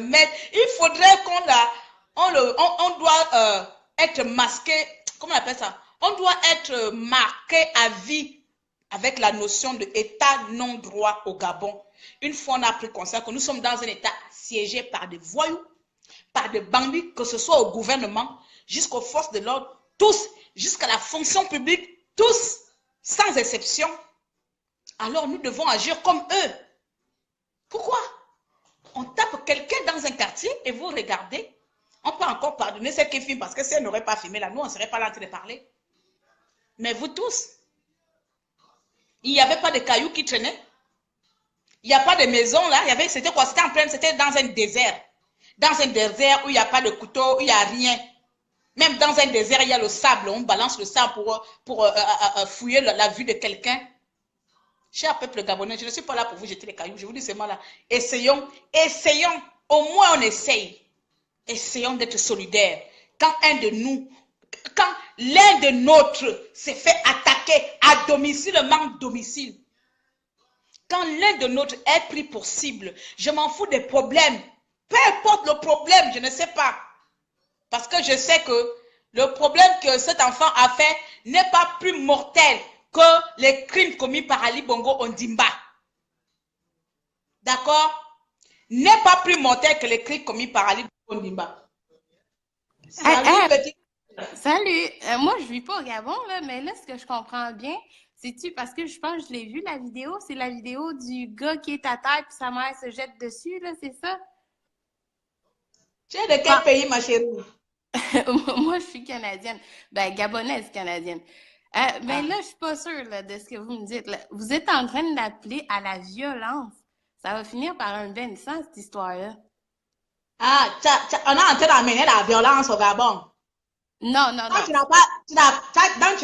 on doit être masqué, comment on appelle ça? On doit être marqué à vie avec la notion de état non droit au Gabon. Une fois on a pris conscience que nous sommes dans un état siégé par des voyous, par des bandits, que ce soit au gouvernement, jusqu'aux forces de l'ordre, tous, jusqu'à la fonction publique, tous, sans exception. Alors nous devons agir comme eux. Pourquoi? On tape quelqu'un dans un quartier et vous regardez. On peut encore pardonner ceux qui filment parce que si elle n'aurait pas filmé là, nous on ne serait pas là en train de parler. Mais vous tous, il n'y avait pas de cailloux qui traînaient. Il n'y a pas de maison là. C'était quoi? C'était dans un désert. Dans un désert où il n'y a pas de couteau, où il n'y a rien. Même dans un désert, il y a le sable. On balance le sable pour fouiller la vue de quelqu'un. Cher peuple gabonais, je ne suis pas là pour vous jeter les cailloux. Je vous dis seulement là. Essayons. Au moins on essaye. Essayons d'être solidaires. Quand l'un de nôtres s'est fait attaquer à domicile, manque domicile. Quand l'un de nôtres est pris pour cible, je m'en fous des problèmes. Peu importe le problème, je ne sais pas. Parce que je sais que le problème que cet enfant a fait n'est pas plus mortel que les crimes commis par Ali Bongo Ondimba. D'accord? N'est pas plus mortel que les crimes commis par Ali Bongo Ondimba. Salut. Moi, je ne vis pas au Gabon, là, mais là, ce que je comprends bien, c'est-tu, parce que je pense que je l'ai vu, la vidéo, c'est la vidéo du gars qui est à terre et sa mère se jette dessus, là, c'est ça? Tu es de quel pays, ma chérie? Moi, je suis canadienne. Ben, gabonaise canadienne. Mais là, je ne suis pas sûre là, de ce que vous me dites. Là. Vous êtes en train d'appeler à la violence. Ça va finir par un bain de sang, cette histoire-là. Ah, on est en train d'amener la violence au Gabon. Non. Donc, tu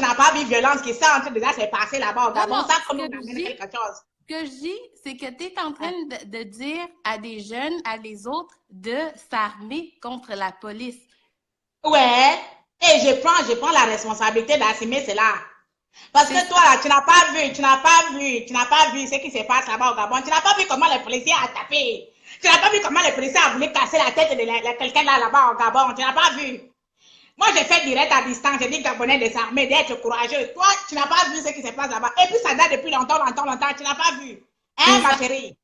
n'as pas vu violence qui s'est en train de se passer là-bas au Gabon. Ça, comme on amène quelque chose. Ce que je dis, c'est que tu es en train de dire à des jeunes, à les autres, de s'armer contre la police. Ouais. Et je prends la responsabilité d'assumer cela. Parce que toi, là, tu n'as pas vu ce qui se passe là-bas au Gabon. Tu n'as pas vu comment les policiers ont tapé. Tu n'as pas vu comment les policiers ont voulu casser la tête de quelqu'un là-bas au Gabon. Tu n'as pas vu. Moi, j'ai fait direct à distance. J'ai dit Gabonais de s'armer, d'être courageux. Toi, tu n'as pas vu ce qui se passe là-bas. Et puis, ça date depuis longtemps. Tu n'as pas vu. Hein, ma chérie?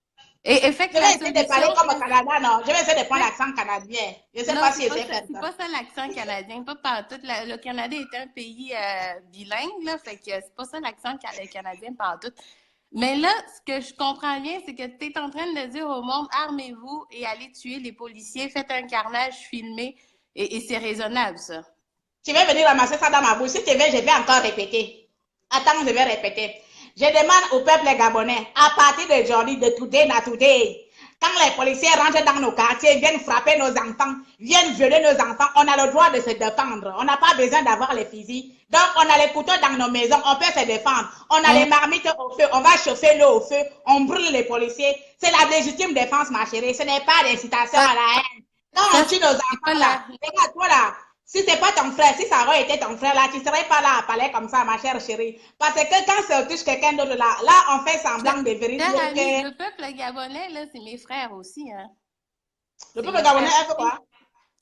Et je vais essayer de parler comme au Canada, non. Je vais essayer de prendre l'accent canadien. Je ne sais pas si je sais faire ça. C'est pas ça l'accent canadien. Pas partout. Le Canada est un pays bilingue, là. Fait que c'est pas ça l'accent canadien partout. Mais là, ce que je comprends bien, c'est que tu es en train de dire au monde, armez-vous et allez tuer les policiers, faites un carnage, filmez. Et c'est raisonnable, ça. Tu vas venir ramasser ça dans ma bouche. Si tu veux, je vais encore répéter. Attends, je vais répéter. Je demande au peuple gabonais, à partir d'aujourd'hui, de today na today, quand les policiers rentrent dans nos quartiers, viennent frapper nos enfants, viennent violer nos enfants, on a le droit de se défendre. On n'a pas besoin d'avoir les fusils. Donc, on a les couteaux dans nos maisons, on peut se défendre. On a les marmites au feu, on va chauffer l'eau au feu, on brûle les policiers. C'est la légitime défense, ma chérie. Ce n'est pas d'incitation à la haine. Quand on tue nos enfants, là, regarde, toi, là, si c'est pas ton frère, si ça aurait été ton frère, là, tu serais pas là à parler comme ça, ma chère chérie. Parce que quand ça touche quelqu'un d'autre, là, on fait semblant de vérifier que... Le peuple gabonais, là, c'est mes frères aussi, hein. Le peuple gabonais, elle fait quoi?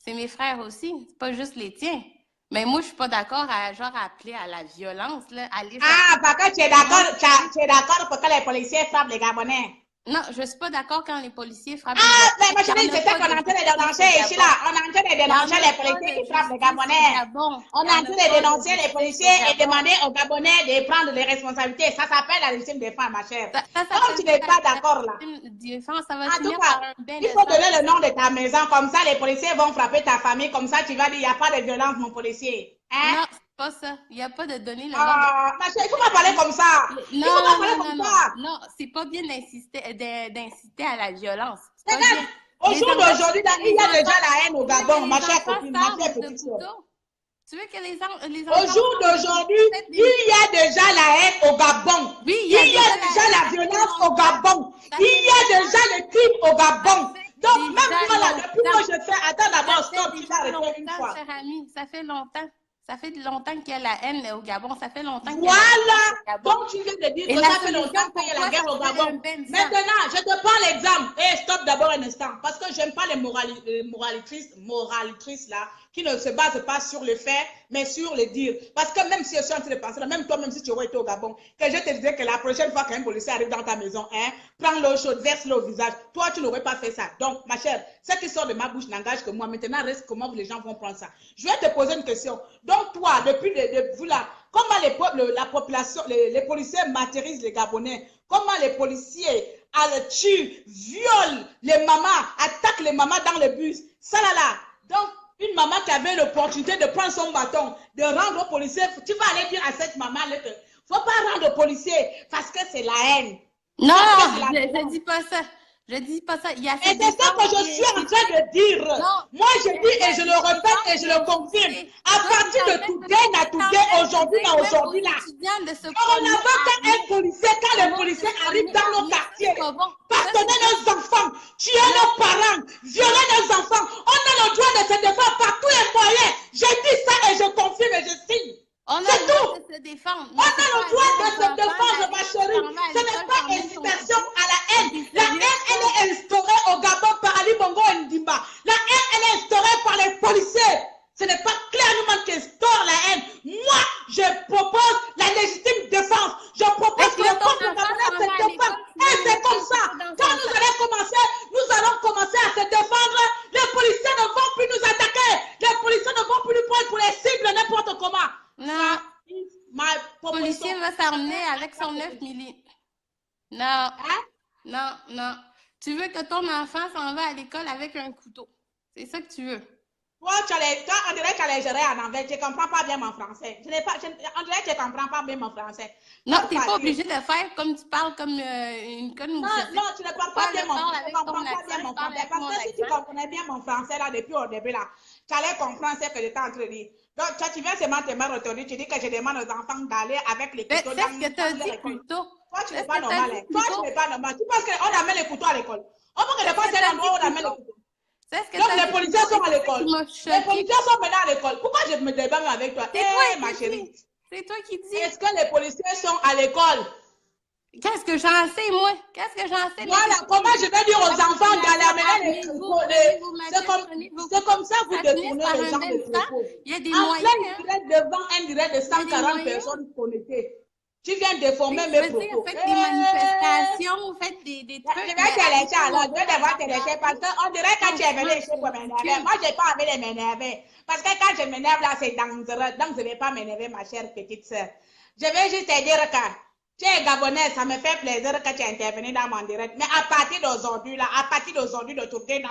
C'est mes frères aussi, c'est pas juste les tiens. Mais moi, je suis pas d'accord à, genre, appeler à la violence, là. Parce que tu es d'accord pour que les policiers frappent les Gabonais. Non, je suis pas d'accord quand les policiers frappent mais ma chérie, c'est ça qu'on est en train de dénoncer ici, là. On est en train de dénoncer les policiers qui frappent les Gabonais. On est en train de dénoncer les policiers et demander aux Gabonais de prendre les responsabilités. Ça s'appelle la légitime défense, ma chère. Comme tu n'es pas d'accord, là. En tout cas, il faut donner le nom de ta maison. Comme ça, les policiers vont frapper ta famille. Comme ça, tu vas dire, il n'y a pas de violence, mon policier. Hein? Non, c'est pas ça. Il n'y a pas de donner le nom. Ma chérie, il ne faut pas parler comme ça. Il faut pas parler comme ça. Non, c'est pas bien d'inciter à la violence. Regarde, au jour d'aujourd'hui, il y a déjà la haine au Gabon, ma chère copine, ma chère petite soeur. Tu veux que les Au jour d'aujourd'hui, il y a déjà la haine au Gabon. Oui, il y a déjà la violence au Gabon. Il y a déjà le crime au Gabon. Donc, même moi, là, depuis que je fais... Attends d'abord, stop, tu vas arrêter une fois. Cher ami, ça fait longtemps. Ça fait longtemps qu'il y a la haine au Gabon. Ça fait longtemps qu'il y a la haine au Gabon. Donc, tu viens de dire que ça fait longtemps qu'il y a la guerre au Gabon. Maintenant, je te prends l'exemple. Et stop d'abord un instant. Parce que je n'aime pas les moralitrices là, qui ne se basent pas sur le fait, mais sur le dire. Parce que même si je suis en train de penser, même toi, même si tu aurais été au Gabon, que je te disais que la prochaine fois qu'un policier arrive dans ta maison, hein, prends l'eau chaude, verse l'eau au visage. Toi, tu n'aurais pas fait ça. Donc, ma chère, ce qui sort de ma bouche n'engage que moi. Maintenant, reste comment les gens vont prendre ça. Je vais te poser une question. Donc, toi, depuis vous là, comment la population, les policiers martyrisent les Gabonais? Comment les policiers tuent, violent les mamans, attaquent les mamans dans le bus? Ça là. Donc, une maman qui avait l'opportunité de prendre son bâton, de rendre au policier, tu vas aller dire à cette maman-là que faut pas rendre au policier parce que c'est la haine. Non, je dis pas ça. Je dis pas ça. Et c'est ça que je suis en train de dire. Non, moi, je dis et je le répète et je le confirme. À partir de today, aujourd'hui, là, on n'a pas qu'un policier, quand le policier arrive dans nos quartiers, bastonner nos enfants, tuer nos parents, violer nos enfants, on a le droit de se défendre par tous les moyens. Je dis ça et je confirme et je signe. On a le droit de se défendre. On a le droit de se défendre, ma chérie. Ce n'est pas incitation à la haine. La haine, elle est instaurée au Gabon par Ali Bongo Ndimba. La haine, elle est instaurée par les policiers. Ce n'est pas clairement qui instaure la haine. Moi, je propose la légitime défense. Je propose que le peuple gabonais se défende. Et c'est comme ça. Quand nous allons commencer à se défendre, les policiers ne vont plus nous attaquer. Les policiers ne vont plus nous prendre pour les cibles n'importe comment. Non, le policier va s'armer avec son 9 mm. Non, hein? Non. Tu veux que ton enfant s'en va à l'école avec un couteau. C'est ça que tu veux. Toi, on dirait que tu allais gérer en anglais. Tu ne comprends pas bien mon français. On dirait que tu ne comprends pas bien mon français. Non, tu n'es pas obligé de faire comme tu parles comme une conne. Non, tu ne parles pas bien mon français. Parce que si tu comprenais bien mon français là depuis au début là, tu allais comprendre ce que j'étais en train de dire. Donc, tu viens seulement te mettre retourner, tu dis que je demande aux enfants d'aller avec les couteaux. C'est ce que tu as dit plutôt. Toi, tu n'es pas normal. Toi, tu n'es pas normal. Tu penses qu'on amène les couteaux à l'école? On peut que les pas un endroit où on amène les couteaux. Donc, les policiers sont à l'école. Les policiers sont maintenant à l'école. Pourquoi je me débat avec toi? Ma chérie. C'est toi qui dis. Est-ce que les policiers sont à l'école? Qu'est-ce que j'en sais, moi? Qu'est-ce que j'en sais? Voilà, comment je vais dire aux enfants d'aller amener les troupeaux? C'est comme ça que vous détournez les gens des troupeaux. Il y a des moyens. En plein direct devant un direct de 140 personnes connectées. Tu viens déformer mes propos. Faites des manifestations, faites des trucs. Je vais te laisser alors, je vais devoir te laisser parce qu'on dirait quand tu es venu ici pour m'énerver. Moi, je n'ai pas envie de m'énerver. Parce que quand je m'énerve là, c'est dangereux. Donc, je ne vais pas m'énerver, ma chère petite soeur. Je vais juste te dire que Tu es Gabonais, ça me fait plaisir que tu aies intervenu dans mon direct. Mais à partir d'aujourd'hui, là, à partir d'aujourd'hui, de tourner,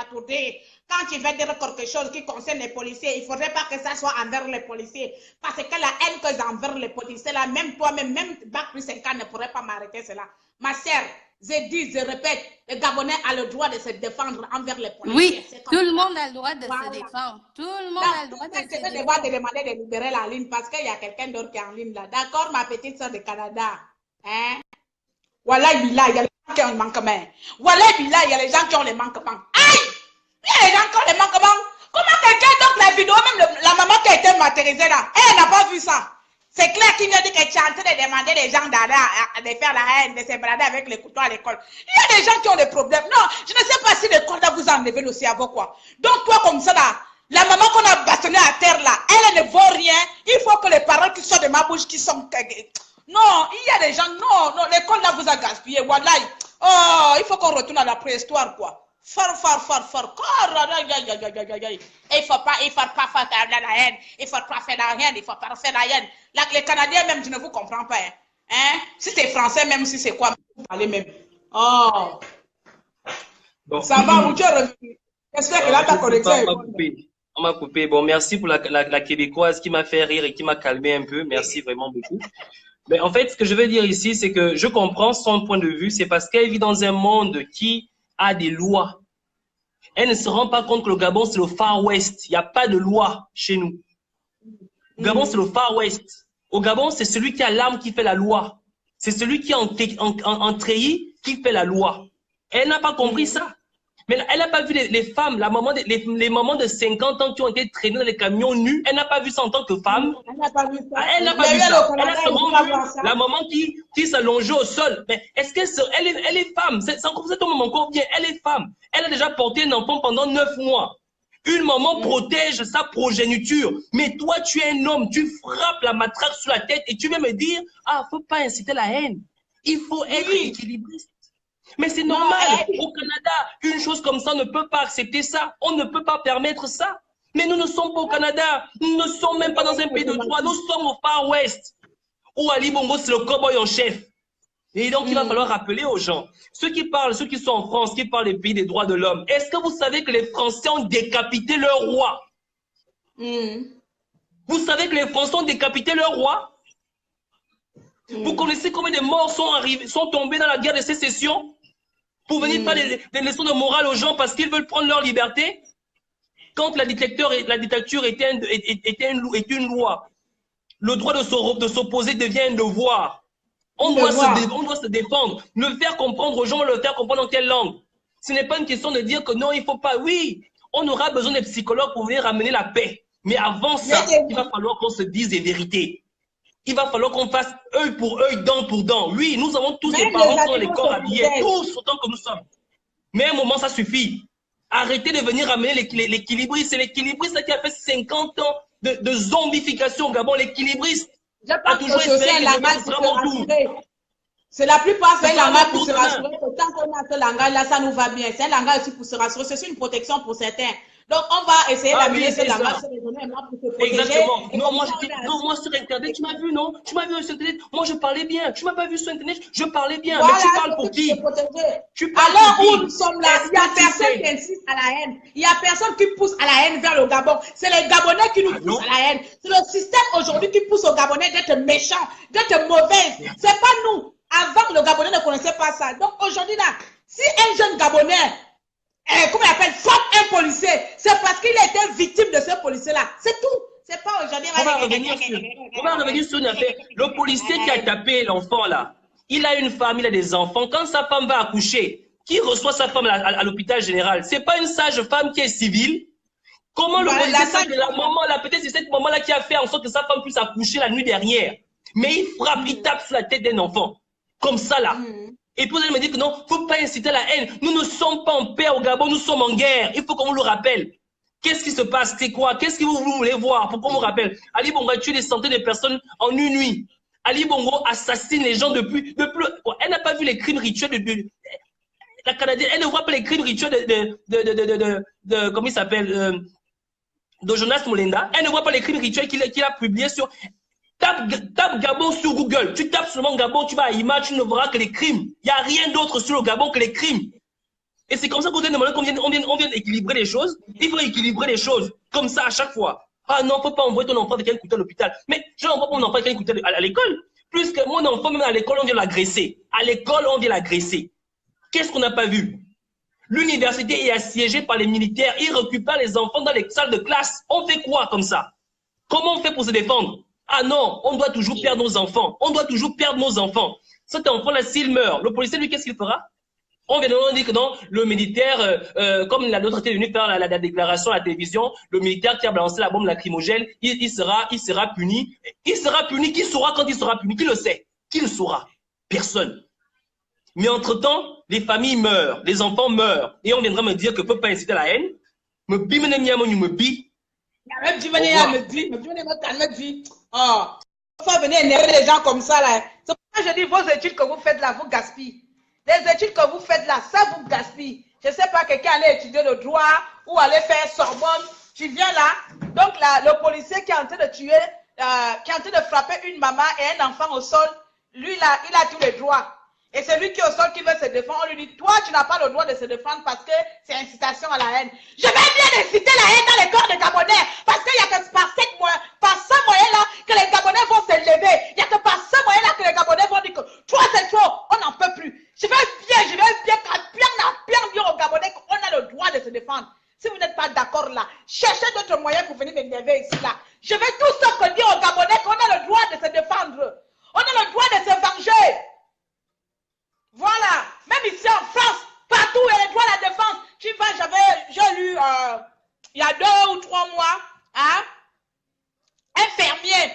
quand tu veux dire quelque chose qui concerne les policiers, il ne faudrait pas que ça soit envers les policiers. Parce que la haine que j'ai envers les policiers, là, même toi-même, même Bac plus 5 ans ne pourrait pas m'arrêter cela. Ma sœur, je dis, je répète, le Gabonais a le droit de se défendre envers les policiers. Oui, tout le monde a le droit de se défendre. Tout le monde a le droit de se défendre. Je vais devoir te demander de libérer la ligne parce qu'il y a quelqu'un d'autre qui est en ligne là. D'accord, ma petite soeur de Canada? Hein? Voilà, il y a les gens qui ont les manquements. Voilà, il y a les gens qui ont les manquements. Aïe! Il y a les gens qui ont les manquements. Comment quelqu'un d'autre la vidéo, même la maman qui a été martyrisée là, elle n'a pas vu ça. C'est clair qu'il vient de dire que tu es en train de demander des gens de faire la haine, de se balader avec les couteaux à l'école. Il y a des gens qui ont des problèmes. Non, je ne sais pas si l'école là vous a enlevé le cerveau quoi. Donc toi comme ça là, la maman qu'on a bastonnée à terre là, elle ne vaut rien. Il faut que les paroles qui sortent de ma bouche qui sont... Non, il y a des gens, non, l'école là vous a gaspillé. Voilà. Oh, il faut qu'on retourne à la préhistoire quoi. Fort. Il faut pas faire la haine. Il faut pas faire la haine. Il faut pas faire la haine. Là, les Canadiens même, je ne vous comprends pas. Hein? Si c'est français, même si c'est quoi, vous parlez même. Oh. Bon. Ça va, où tu es revenu? J'espère que là, ta connexion est bonne. On m'a coupé. Bon, merci pour la Québécoise qui m'a fait rire et qui m'a calmé un peu. Merci vraiment beaucoup. Mais en fait, ce que je veux dire ici, c'est que je comprends son point de vue. C'est parce qu'elle vit dans un monde qui a des lois. Elle ne se rend pas compte que le Gabon, c'est le Far West. Il n'y a pas de loi chez nous. Le Gabon, c'est le Far West. Au Gabon, c'est celui qui a l'arme qui fait la loi. C'est celui qui est en treillis qui fait la loi. Elle n'a pas compris ça. Mais elle n'a pas vu les femmes, les mamans de 50 ans qui ont été traînées dans les camions nus. Elle n'a pas vu ça en tant que femme. Elle n'a pas vu ça. Elle n'a pas vu ça. Elle a seulement vu la maman qui s'allongeait au sol. Mais est-ce qu'elle est femme? C'est encore ça, ton maman encore bien. Elle est femme. Elle a déjà porté un enfant pendant 9 mois. Une maman protège sa progéniture. Mais toi, tu es un homme. Tu frappes la matraque sur la tête et tu viens me dire, ah, faut pas inciter la haine. Il faut être équilibriste. Mais c'est normal. Au Canada, une chose comme ça, on ne peut pas accepter ça. On ne peut pas permettre ça. Mais nous ne sommes pas au Canada. Nous ne sommes même pas dans un pays de droit. Nous sommes au Far West. Où Ali Bongo, c'est le cowboy en chef. Et donc, il va falloir rappeler aux gens, ceux qui sont en France, qui parlent des pays des droits de l'homme, est-ce que vous savez que les Français ont décapité leur roi? Vous savez que les Français ont décapité leur roi? Vous connaissez combien de morts sont tombés dans la guerre de sécession pour venir faire des leçons de morale aux gens parce qu'ils veulent prendre leur liberté? Quand la dictature était une loi, le droit de s'opposer devient un devoir. On doit se défendre, le faire comprendre aux gens, le faire comprendre en quelle langue. Ce n'est pas une question de dire que non, il ne faut pas. Oui, on aura besoin des psychologues pour venir ramener la paix. Mais avant ça, il va falloir qu'on se dise des vérités. Il va falloir qu'on fasse œil pour œil, dent pour dent. Oui, nous avons tous des parents qui ont les corps habillés, tous autant que nous sommes. Mais à un moment, ça suffit. Arrêtez de venir ramener l'équilibriste. C'est l'équilibriste qui a fait 50 ans de zombification au Gabon. L'équilibriste a toujours espéré que je vraiment tout. C'est la plupart, c'est un langage pour se rassurer. Tant qu'on a ce langage-là, ça nous va bien. C'est un langage aussi pour se rassurer. C'est une protection pour certains. Donc, on va essayer d'amener ce langage sur les données pour se protéger. Exactement. Non, moi, sur Internet, tu m'as vu, non? Tu m'as vu sur Internet. Moi, je parlais bien. Tu m'as pas vu sur Internet, je parlais bien. Voilà, mais tu parles pour qui? Alors où nous sommes là, il n'y a personne qui insiste à la haine. Il n'y a personne qui pousse à la haine vers le Gabon. C'est les Gabonais qui nous poussent à la haine. C'est le système aujourd'hui qui pousse aux Gabonais d'être méchants, d'être mauvais. C'est pas nous. Avant, le Gabonais ne connaissait pas ça. Donc, aujourd'hui, là, si un jeune Gabonais, comment il appelle, frappe un policier, c'est parce qu'il a été victime de ce policier-là. C'est tout. C'est pas aujourd'hui. On va revenir sur une affaire. Le policier qui a tapé l'enfant, là, il a une femme, il a des enfants. Quand sa femme va accoucher, qui reçoit sa femme à l'hôpital général? C'est pas une sage-femme qui est civile. Comment le policier sait que la maman, là, peut-être c'est cette maman-là qui a fait en sorte que sa femme puisse accoucher la nuit dernière. Mais il frappe, il tape sur la tête d'un enfant. Comme ça, là. Et puis vous allez me dire que non, il ne faut pas inciter la haine. Nous ne sommes pas en paix au Gabon, nous sommes en guerre. Il faut qu'on vous le rappelle. Qu'est-ce qui se passe? C'est quoi? Qu'est-ce que vous voulez voir? Pourquoi on vous rappelle? Ali Bongo a tué des centaines de personnes en une nuit. Ali Bongo assassine les gens depuis. Elle n'a pas vu les crimes rituels la Canadienne. Elle ne voit pas les crimes rituels comment il s'appelle? De Jonas Molenda. Elle ne voit pas les crimes rituels qu'il a publiés sur. Tape Gabon sur Google. Tu tapes seulement Gabon, tu vas à Image, tu ne verras que les crimes. Il n'y a rien d'autre sur le Gabon que les crimes. Et c'est comme ça qu'on vient équilibrer les choses. Il faut équilibrer les choses comme ça à chaque fois. Ah non, il ne faut pas envoyer ton enfant avec un couteau à l'hôpital. Mais je n'envoie pas mon enfant avec un couteau à l'école. Plus que mon enfant, même à l'école, on vient l'agresser. À l'école, on vient l'agresser. Qu'est-ce qu'on n'a pas vu? L'université est assiégée par les militaires. Ils récupèrent les enfants dans les salles de classe. On fait quoi comme ça? Comment on fait pour se défendre? Ah non, on doit toujours perdre nos enfants. On doit toujours perdre nos enfants. Cet enfant-là, s'il meurt, le policier, lui, qu'est-ce qu'il fera? On vient de dire que non, le militaire, comme la nôtre était venu faire la déclaration à la télévision, le militaire qui a balancé la bombe lacrymogène, il sera puni. Il sera puni. Qui saura quand il sera puni? Qui le sait? Qui le saura? Personne. Mais entre-temps, les familles meurent, les enfants meurent. Et on viendra me dire que ne peut pas inciter à la haine. Me bi, me bi. Oh, il faut venir énerver les gens comme ça là. C'est pourquoi je dis vos études que vous faites là, vous gaspillez. Les études que vous faites là, ça vous gaspille. Je ne sais pas, quelqu'un allait étudier le droit ou aller faire Sorbonne. Tu viens là. Donc là, le policier qui est en train de tuer, qui est en train de frapper une maman et un enfant au sol, lui là, il a tous les droits. Et celui qui est au sol qui veut se défendre, on lui dit, toi, tu n'as pas le droit de se défendre parce que c'est incitation à la haine. Je vais bien inciter la haine dans les corps des Gabonais parce qu'il n'y a que par ce moyen-là que les Gabonais vont se lever. Il n'y a que par ce moyen-là que les Gabonais vont dire que toi, c'est trop, on n'en peut plus. Je vais bien dire aux Gabonais qu'on a le droit de se défendre. Si vous n'êtes pas d'accord là, cherchez d'autres moyens pour venir m'énerver ici là. Je vais tout sauf que dire aux Gabonais qu'on a le droit de se défendre. On a le droit de se venger. Voilà, même ici en France, partout il y a le droit à la défense. Tu vas, j'ai lu il y a 2 ou 3 mois, hein, un fermier,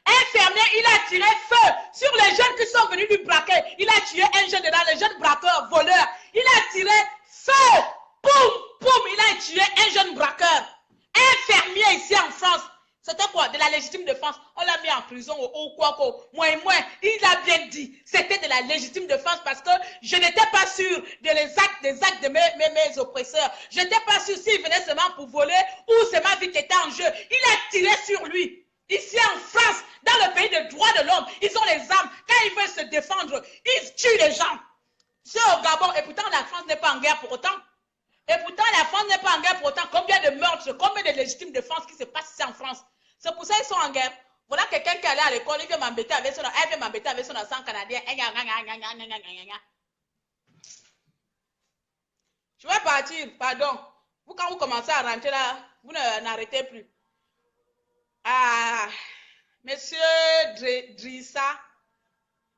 il a tiré feu sur les jeunes qui sont venus du braquet. Il a tué un jeune dedans, le jeune braqueur, voleur. Il a tiré feu, boum, boum, il a tué un jeune braqueur. Un fermier ici en France. C'était quoi? De la légitime défense. On l'a mis en prison ou quoi, moins. Il a bien dit. C'était de la légitime défense parce que je n'étais pas sûr des actes de mes oppresseurs. Je n'étais pas sûr s'il venait seulement pour voler ou c'est ma vie qui était en jeu. Il a tiré sur lui. Ici en France, dans le pays des droits de l'homme, ils ont les armes. Quand ils veulent se défendre, ils tuent les gens. C'est au Gabon. Et pourtant, la France n'est pas en guerre pour autant. Et pourtant, la France n'est pas en guerre pour autant. Combien de meurtres, combien de légitimes défense qui se passent ici en France? C'est pour ça qu'ils sont en guerre. Voilà quelqu'un qui allait à l'école, il vient m'embêter avec son accent canadien. Je vais partir, pardon. Vous, quand vous commencez à rentrer là, vous n'arrêtez plus. Ah, monsieur Drissa,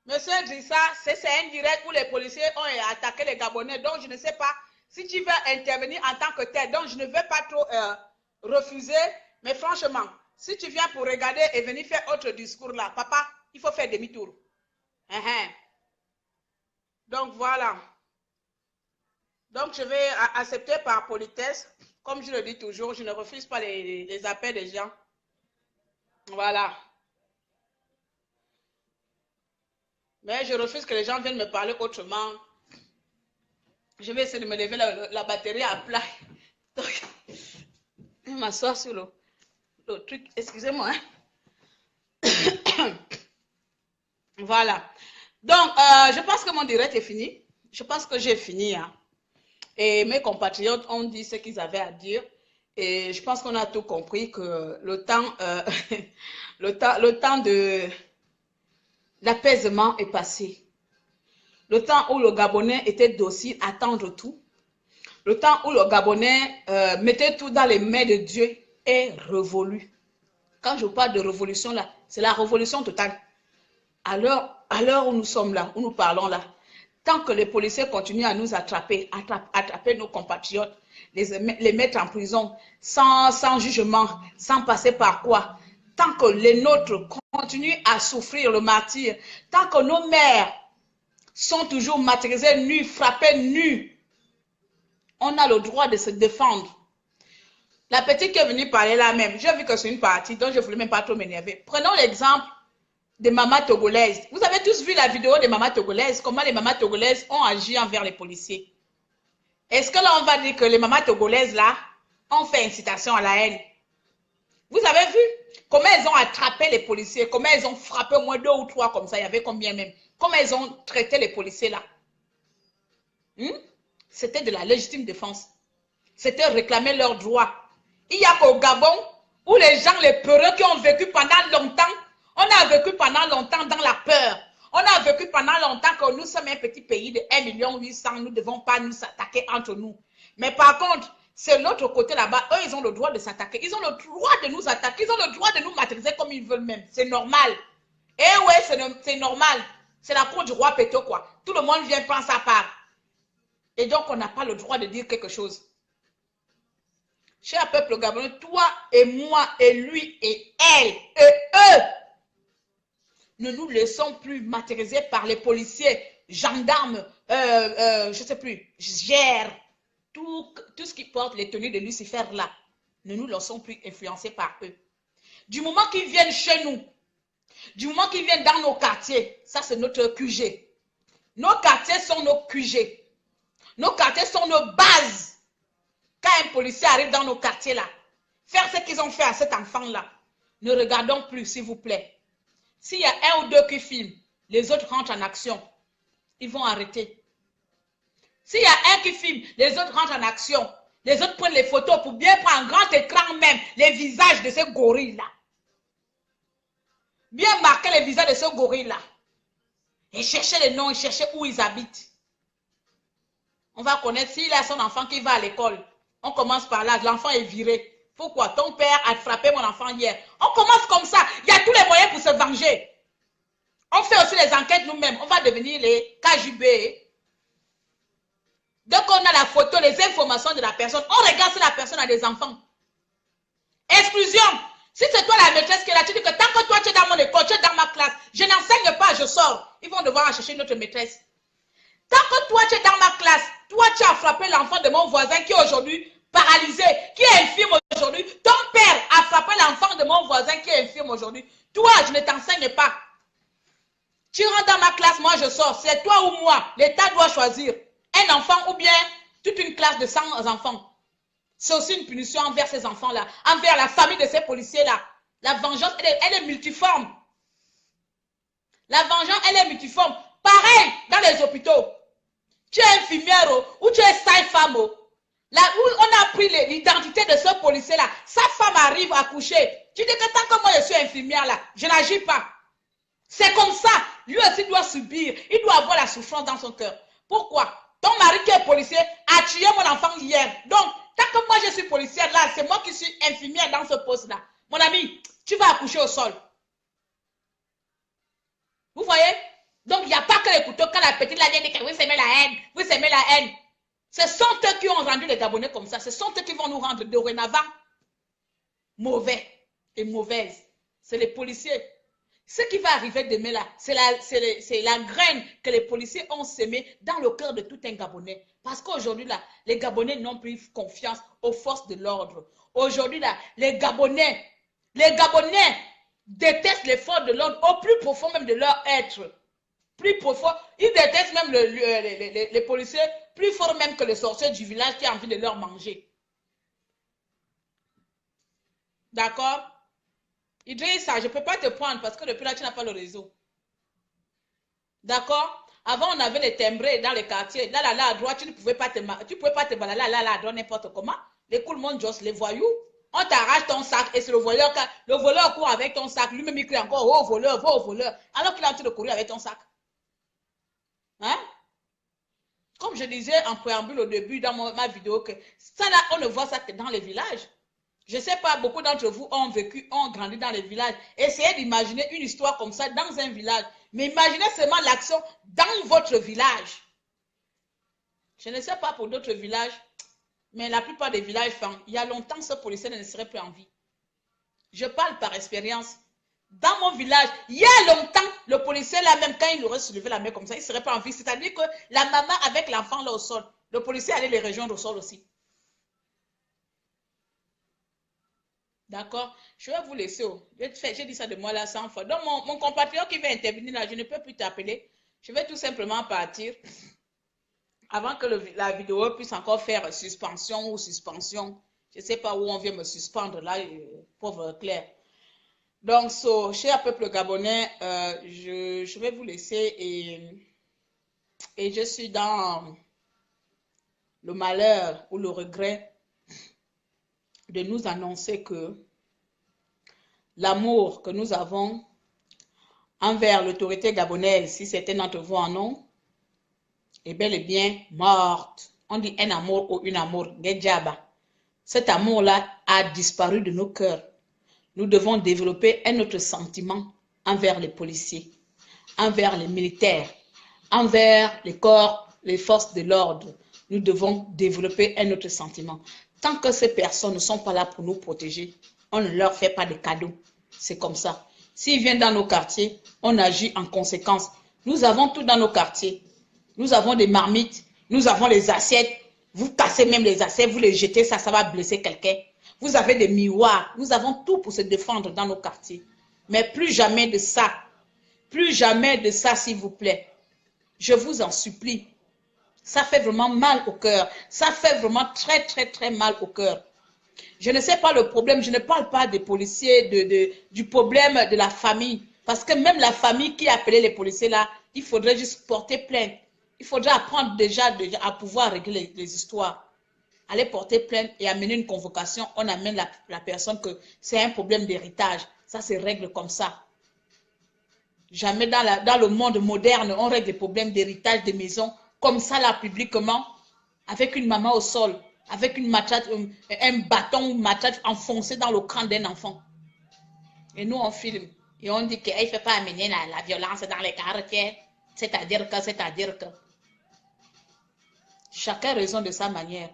c'est un direct où les policiers ont attaqué les Gabonais. Donc, je ne sais pas si tu veux intervenir en tant que tel. Donc, je ne vais pas trop refuser. Mais franchement, si tu viens pour regarder et venir faire autre discours là, papa, il faut faire demi-tour. Donc, voilà. Donc, je vais accepter par politesse. Comme je le dis toujours, je ne refuse pas les appels des gens. Voilà. Mais je refuse que les gens viennent me parler autrement. Je vais essayer de me lever la batterie à plat. Donc, je vais m'asseoir sur le truc. Excusez-moi. Voilà. Donc, je pense que mon direct est fini. Je pense que j'ai fini. Hein. Et mes compatriotes ont dit ce qu'ils avaient à dire. Et je pense qu'on a tout compris que le temps de l'apaisement est passé. Le temps où le Gabonais était docile, attendre tout. Le temps où le Gabonais mettait tout dans les mains de Dieu est révolu. Quand je parle de révolution là, c'est la révolution totale. À l'heure où nous sommes là, où nous parlons là, tant que les policiers continuent à nous attraper nos compatriotes, les mettre en prison sans jugement, sans passer par quoi, tant que les nôtres continuent à souffrir le martyre, tant que nos mères sont toujours martyrisées nues, frappées nues, on a le droit de se défendre. La petite qui est venue parler là même, j'ai vu que c'est une partie, donc je ne voulais même pas trop m'énerver. Prenons l'exemple des mamans togolaises. Vous avez tous vu la vidéo des mamans togolaises, comment les mamans togolaises ont agi envers les policiers. Est-ce que là, on va dire que les mamans togolaises là ont fait incitation à la haine? Vous avez vu comment ils ont attrapé les policiers, comment ils ont frappé au moins 2 ou 3 comme ça, il y avait combien même? Comment ils ont traité les policiers là? C'était de la légitime défense. C'était réclamer leurs droits. Il y a qu'au Gabon, où les gens, les peureux qui ont vécu pendant longtemps, on a vécu pendant longtemps dans la peur. On a vécu pendant longtemps que nous sommes un petit pays de 1 800 000, nous ne devons pas nous attaquer entre nous. Mais par contre, c'est l'autre côté là-bas, eux, ils ont le droit de s'attaquer. Ils ont le droit de nous attaquer. Ils ont le droit de nous maîtriser comme ils veulent même. C'est normal. Eh ouais, c'est normal. C'est la cour du roi Péto, quoi. Tout le monde vient prendre sa part. Et donc, on n'a pas le droit de dire quelque chose. Cher peuple gabonais, toi et moi et lui et elle et eux, ne nous laissons plus martyriser par les policiers, gendarmes, je ne sais plus, gèrent, tout ce qui porte les tenues de Lucifer là. Ne nous laissons plus influencer par eux. Du moment qu'ils viennent chez nous, du moment qu'ils viennent dans nos quartiers, ça c'est notre QG. Nos quartiers sont nos QG. Nos quartiers sont nos bases. Quand un policier arrive dans nos quartiers là, faire ce qu'ils ont fait à cet enfant là, ne regardons plus s'il vous plaît. S'il y a 1 ou 2 qui filment, les autres rentrent en action. Ils vont arrêter. S'il y a un qui filme, les autres rentrent en action. Les autres prennent les photos pour bien prendre en grand écran même les visages de ces gorilles-là. Bien marquer les visages de ces gorilles-là. Et chercher les noms, et chercher où ils habitent. On va connaître s'il a son enfant qui va à l'école. On commence par là, l'enfant est viré. Pourquoi? Ton père a frappé mon enfant hier. On commence comme ça. Il y a tous les moyens pour se venger. On fait aussi les enquêtes nous-mêmes. On va devenir les KJB. Donc, on a la photo, les informations de la personne. On regarde si la personne a des enfants. Exclusion. Si c'est toi la maîtresse qui est là, tu dis que tant que toi tu es dans mon école, tu es dans ma classe, je n'enseigne pas, je sors. Ils vont devoir chercher une autre maîtresse. Tant que toi tu es dans ma classe, toi tu as frappé l'enfant de mon voisin qui est aujourd'hui paralysé, qui est infirme aujourd'hui. Ton père a frappé l'enfant de mon voisin qui est infirme aujourd'hui. Toi, je ne t'enseigne pas. Tu rentres dans ma classe, moi je sors. C'est toi ou moi. L'État doit choisir un enfant ou bien toute une classe de 100 enfants. C'est aussi une punition envers ces enfants-là, envers la famille de ces policiers-là. La vengeance, elle est multiforme. La vengeance, elle est multiforme. Pareil dans les hôpitaux. Tu es infirmière ou tu es sage-femme. Là où on a pris l'identité de ce policier-là, sa femme arrive à coucher. Tu dis que tant que moi je suis infirmière là, je n'agis pas. C'est comme ça. Lui aussi doit subir. Il doit avoir la souffrance dans son cœur. Pourquoi? Ton mari qui est policier a tué mon enfant hier. Donc, tant que moi je suis policière là, c'est moi qui suis infirmière dans ce poste-là. Mon ami, tu vas accoucher au sol. Vous voyez? Donc, il n'y a pas que les couteaux. Quand la petite là vient dire que vous aimez la haine, vous aimez la haine. Ce sont eux qui ont rendu les Gabonais comme ça. Ce sont eux qui vont nous rendre dorénavant mauvais et mauvaises. C'est les policiers. Ce qui va arriver demain là, c'est la graine que les policiers ont semée dans le cœur de tout un Gabonais. Parce qu'aujourd'hui là, les Gabonais n'ont plus confiance aux forces de l'ordre. Aujourd'hui là, les Gabonais détestent les forces de l'ordre au plus profond même de leur être. Plus profond, ils détestent même les policiers plus fort même que les sorciers du village qui ont envie de leur manger. D'accord? Idrissa, je ne peux pas te prendre parce que depuis là, tu n'as pas le réseau. D'accord? Avant, on avait les timbrés dans les quartiers. Là, à droite, tu ne pouvais pas te balader là, à droite, n'importe comment. Les cool monde just les voyous. On t'arrache ton sac et c'est le voleur court avec ton sac. Lui-même, il crie encore, oh voleur, va au voleur. Alors qu'il est en train de courir avec ton sac. Hein? Comme je disais en préambule au début dans ma vidéo, que ça là, on ne voit ça que dans les villages. Je ne sais pas, beaucoup d'entre vous ont vécu, ont grandi dans les villages. Essayez d'imaginer une histoire comme ça dans un village. Mais imaginez seulement l'action dans votre village. Je ne sais pas pour d'autres villages, mais la plupart des villages, il y a longtemps, ce policier ne serait plus en vie. Je parle par expérience. Dans mon village, il y a longtemps, le policier là, même quand il aurait soulevé la main comme ça, il ne serait pas en vie. C'est-à-dire que la maman avec l'enfant là au sol, le policier allait les rejoindre au sol aussi. D'accord? Je vais vous laisser. J'ai dit ça de moi là 100 fois. Donc, mon compatriote qui va intervenir là, je ne peux plus t'appeler. Je vais tout simplement partir avant que la vidéo puisse encore faire suspension ou suspension. Je ne sais pas où on vient me suspendre là, pauvre Claire. Donc, cher peuple gabonais, je vais vous laisser et je suis dans le malheur ou le regret de nous annoncer que l'amour que nous avons envers l'autorité gabonaise, si certains d'entre vous en ont, est bel et bien morte. On dit un amour ou une amour, Gedjaba. Cet amour-là a disparu de nos cœurs. Nous devons développer un autre sentiment envers les policiers, envers les militaires, envers les corps, les forces de l'ordre. Nous devons développer un autre sentiment. Tant que ces personnes ne sont pas là pour nous protéger, on ne leur fait pas de cadeaux. C'est comme ça. S'ils viennent dans nos quartiers, on agit en conséquence. Nous avons tout dans nos quartiers. Nous avons des marmites, nous avons les assiettes. Vous cassez même les assiettes, vous les jetez, ça va blesser quelqu'un. Vous avez des miroirs. Nous avons tout pour se défendre dans nos quartiers. Mais plus jamais de ça. Plus jamais de ça, s'il vous plaît. Je vous en supplie. Ça fait vraiment mal au cœur. Ça fait vraiment très, très, très mal au cœur. Je ne sais pas le problème. Je ne parle pas des policiers, du problème de la famille. Parce que même la famille qui a appelé les policiers là, il faudrait juste porter plainte. Il faudrait apprendre déjà à pouvoir régler les histoires. Aller porter plainte et amener une convocation, on amène la personne que c'est un problème d'héritage. Ça se règle comme ça. Jamais dans le monde moderne, on règle des problèmes d'héritage des maisons comme ça là, publiquement, avec une maman au sol, avec une matraque, un bâton ou une matraque enfoncé dans le crâne d'un enfant. Et nous, on filme. Et on dit qu'il ne fait pas amener la violence dans les quartiers. C'est-à-dire que. Chacun raisonne de sa manière.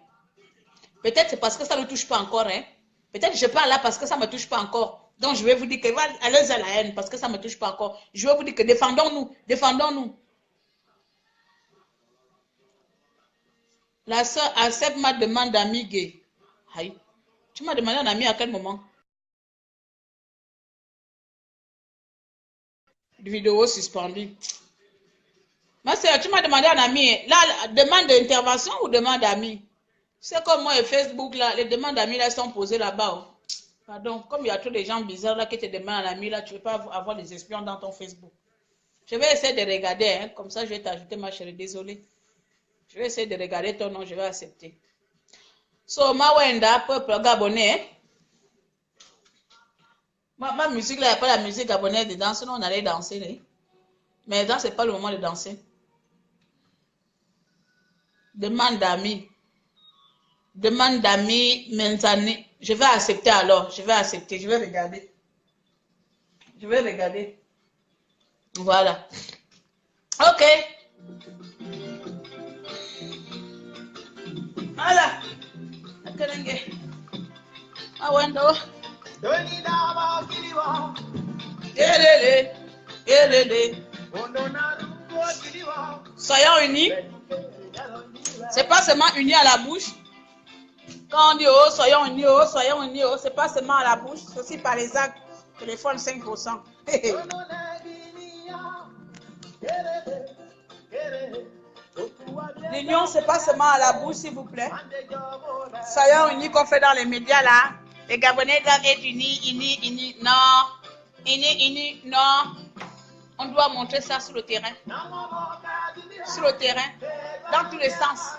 Peut-être c'est parce que ça ne touche pas encore. Hein? Peut-être je parle là parce que ça ne me touche pas encore. Donc je vais vous dire que allez à la haine parce que ça ne me touche pas encore. Je vais vous dire que défendons-nous. Défendons-nous. La sœur Acep m'a demandé ami gay. Aïe. Tu m'as demandé un ami à quel moment? Vidéo suspendue. Ma sœur, tu m'as demandé un ami. Là, demande d'intervention ou demande d'amis? C'est comme moi et Facebook, là, les demandes d'amis là sont posées là-bas. Oh. Pardon, comme il y a trop de gens bizarres là qui te demandent un ami, là, tu ne peux pas avoir des espions dans ton Facebook. Je vais essayer de regarder, hein, comme ça je vais t'ajouter ma chérie, désolée. Je vais essayer de regarder ton nom, je vais accepter. So, ma wenda, peuple gabonais. Ma musique là, il n'y a pas la musique gabonaise dedans, sinon on allait danser. Là. Mais là, ce n'est pas le moment de danser. Demande d'amis. Demande d'amis, maintenant. Je vais accepter alors. Je vais accepter. Je vais regarder. Je vais regarder. Voilà. Ok. Voilà. Awando. Soyons unis. C'est pas seulement unis à la bouche. Quand on dit oh, soyons unis, oh, c'est pas seulement à la bouche, c'est aussi par les actes. Téléphone 5%. L'union, c'est pas seulement à la bouche, s'il vous plaît. Soyons unis qu'on fait dans les médias là. Les Gabonais doivent être unis. Non. Unis, non. On doit montrer ça sur le terrain. Sur le terrain. Dans tous les sens.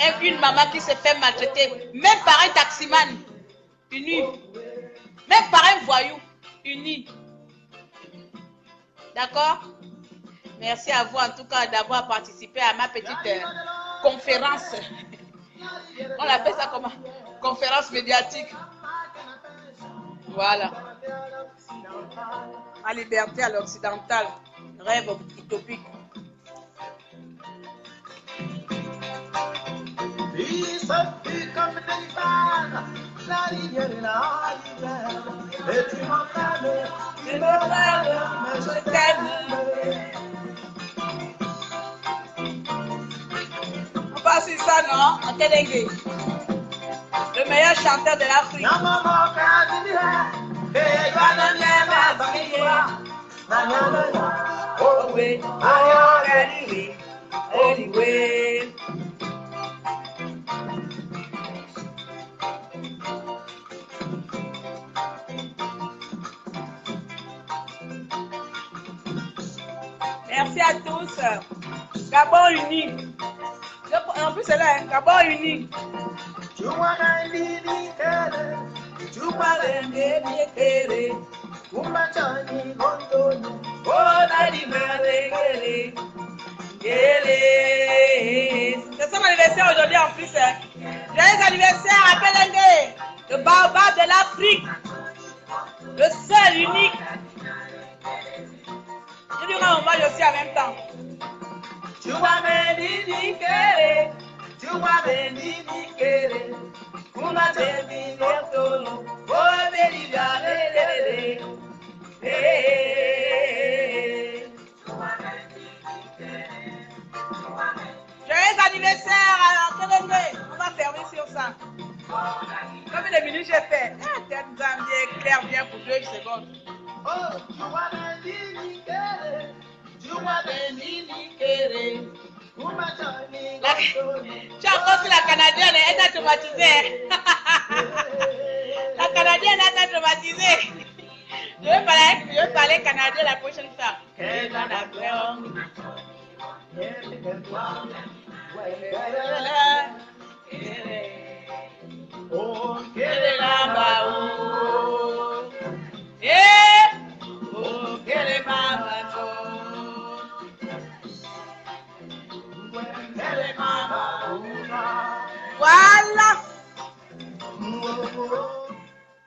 Et une maman qui se fait maltraiter. Même par un taximan. Uni. Même par un voyou. Uni. D'accord? Merci à vous en tout cas d'avoir participé à ma petite conférence. On appelle ça comment? Conférence médiatique. Voilà. La liberté à l'occidental. Rêve utopique. On passe sur ça, non? En Télégué. Le meilleur chanteur de l'Afrique. Anyway. Merci à tous. Gabon uni. En plus, c'est là, hein. Gabon uni. C'est son anniversaire aujourd'hui en plus. Joyeux anniversaire à Belengue, le baobab de l'Afrique, le seul unique. Je lui rends hommage aussi en même temps. Tu vas m'indiquer, tu vas m'indiquer, pour ma baby, oh baby, joyeux anniversaire à Belengue. On va fermer sur ça. Combien de minutes j'ai fait? Bien clair, bien pour 2 secondes. Oh, tu vas m'indiquer, tu vas m'indiquer. Tu as encore la Canadienne, elle t'a traumatisé. La Canadienne, elle t'a traumatisé. Je vais parler canadien la prochaine fois. Oh, quelle est là-bas, oh, quelle est voilà.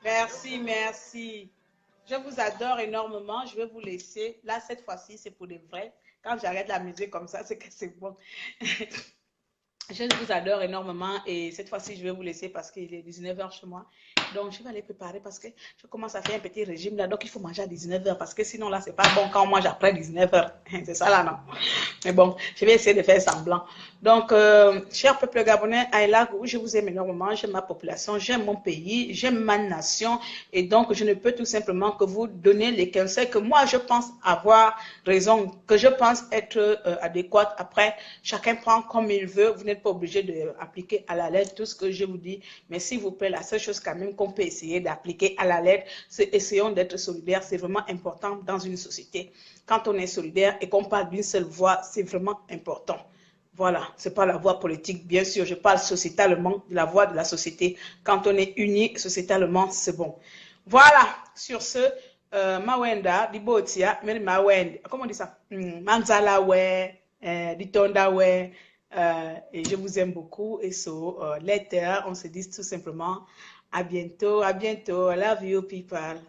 Merci, merci. Je vous adore énormément. Je vais vous laisser. Là, cette fois-ci, c'est pour les vrais. Quand j'arrête la musique comme ça, c'est que c'est bon. Je vous adore énormément et cette fois-ci, je vais vous laisser parce qu'il est 19h chez moi. Donc, je vais aller préparer parce que je commence à faire un petit régime là. Donc, il faut manger à 19h parce que sinon, là, c'est pas bon quand on mange après 19h. C'est ça là, non? Mais bon, je vais essayer de faire semblant. Donc, cher peuple gabonais, I love you, je vous aime énormément. J'aime ma population, j'aime mon pays, j'aime ma nation. Et donc, je ne peux tout simplement que vous donner les conseils que moi, je pense avoir raison, que je pense être adéquate. Après, chacun prend comme il veut. Vous n'êtes pas obligé d'appliquer à la lettre tout ce que je vous dis. Mais s'il vous plaît, la seule chose quand même qu'on peut essayer d'appliquer à la lettre, c'est essayons d'être solidaires. C'est vraiment important dans une société. Quand on est solidaire et qu'on parle d'une seule voix, c'est vraiment important. Voilà, ce n'est pas la voix politique, bien sûr. Je parle sociétalement de la voix de la société. Quand on est unis sociétalement, c'est bon. Voilà, sur ce, Mawenda, Dibotia, Mawenda, comment on dit ça? Manzala, ouais, Ditonda, ouais. Et je vous aime beaucoup. Et so, later, on se dit tout simplement à bientôt, à bientôt. I love you, people.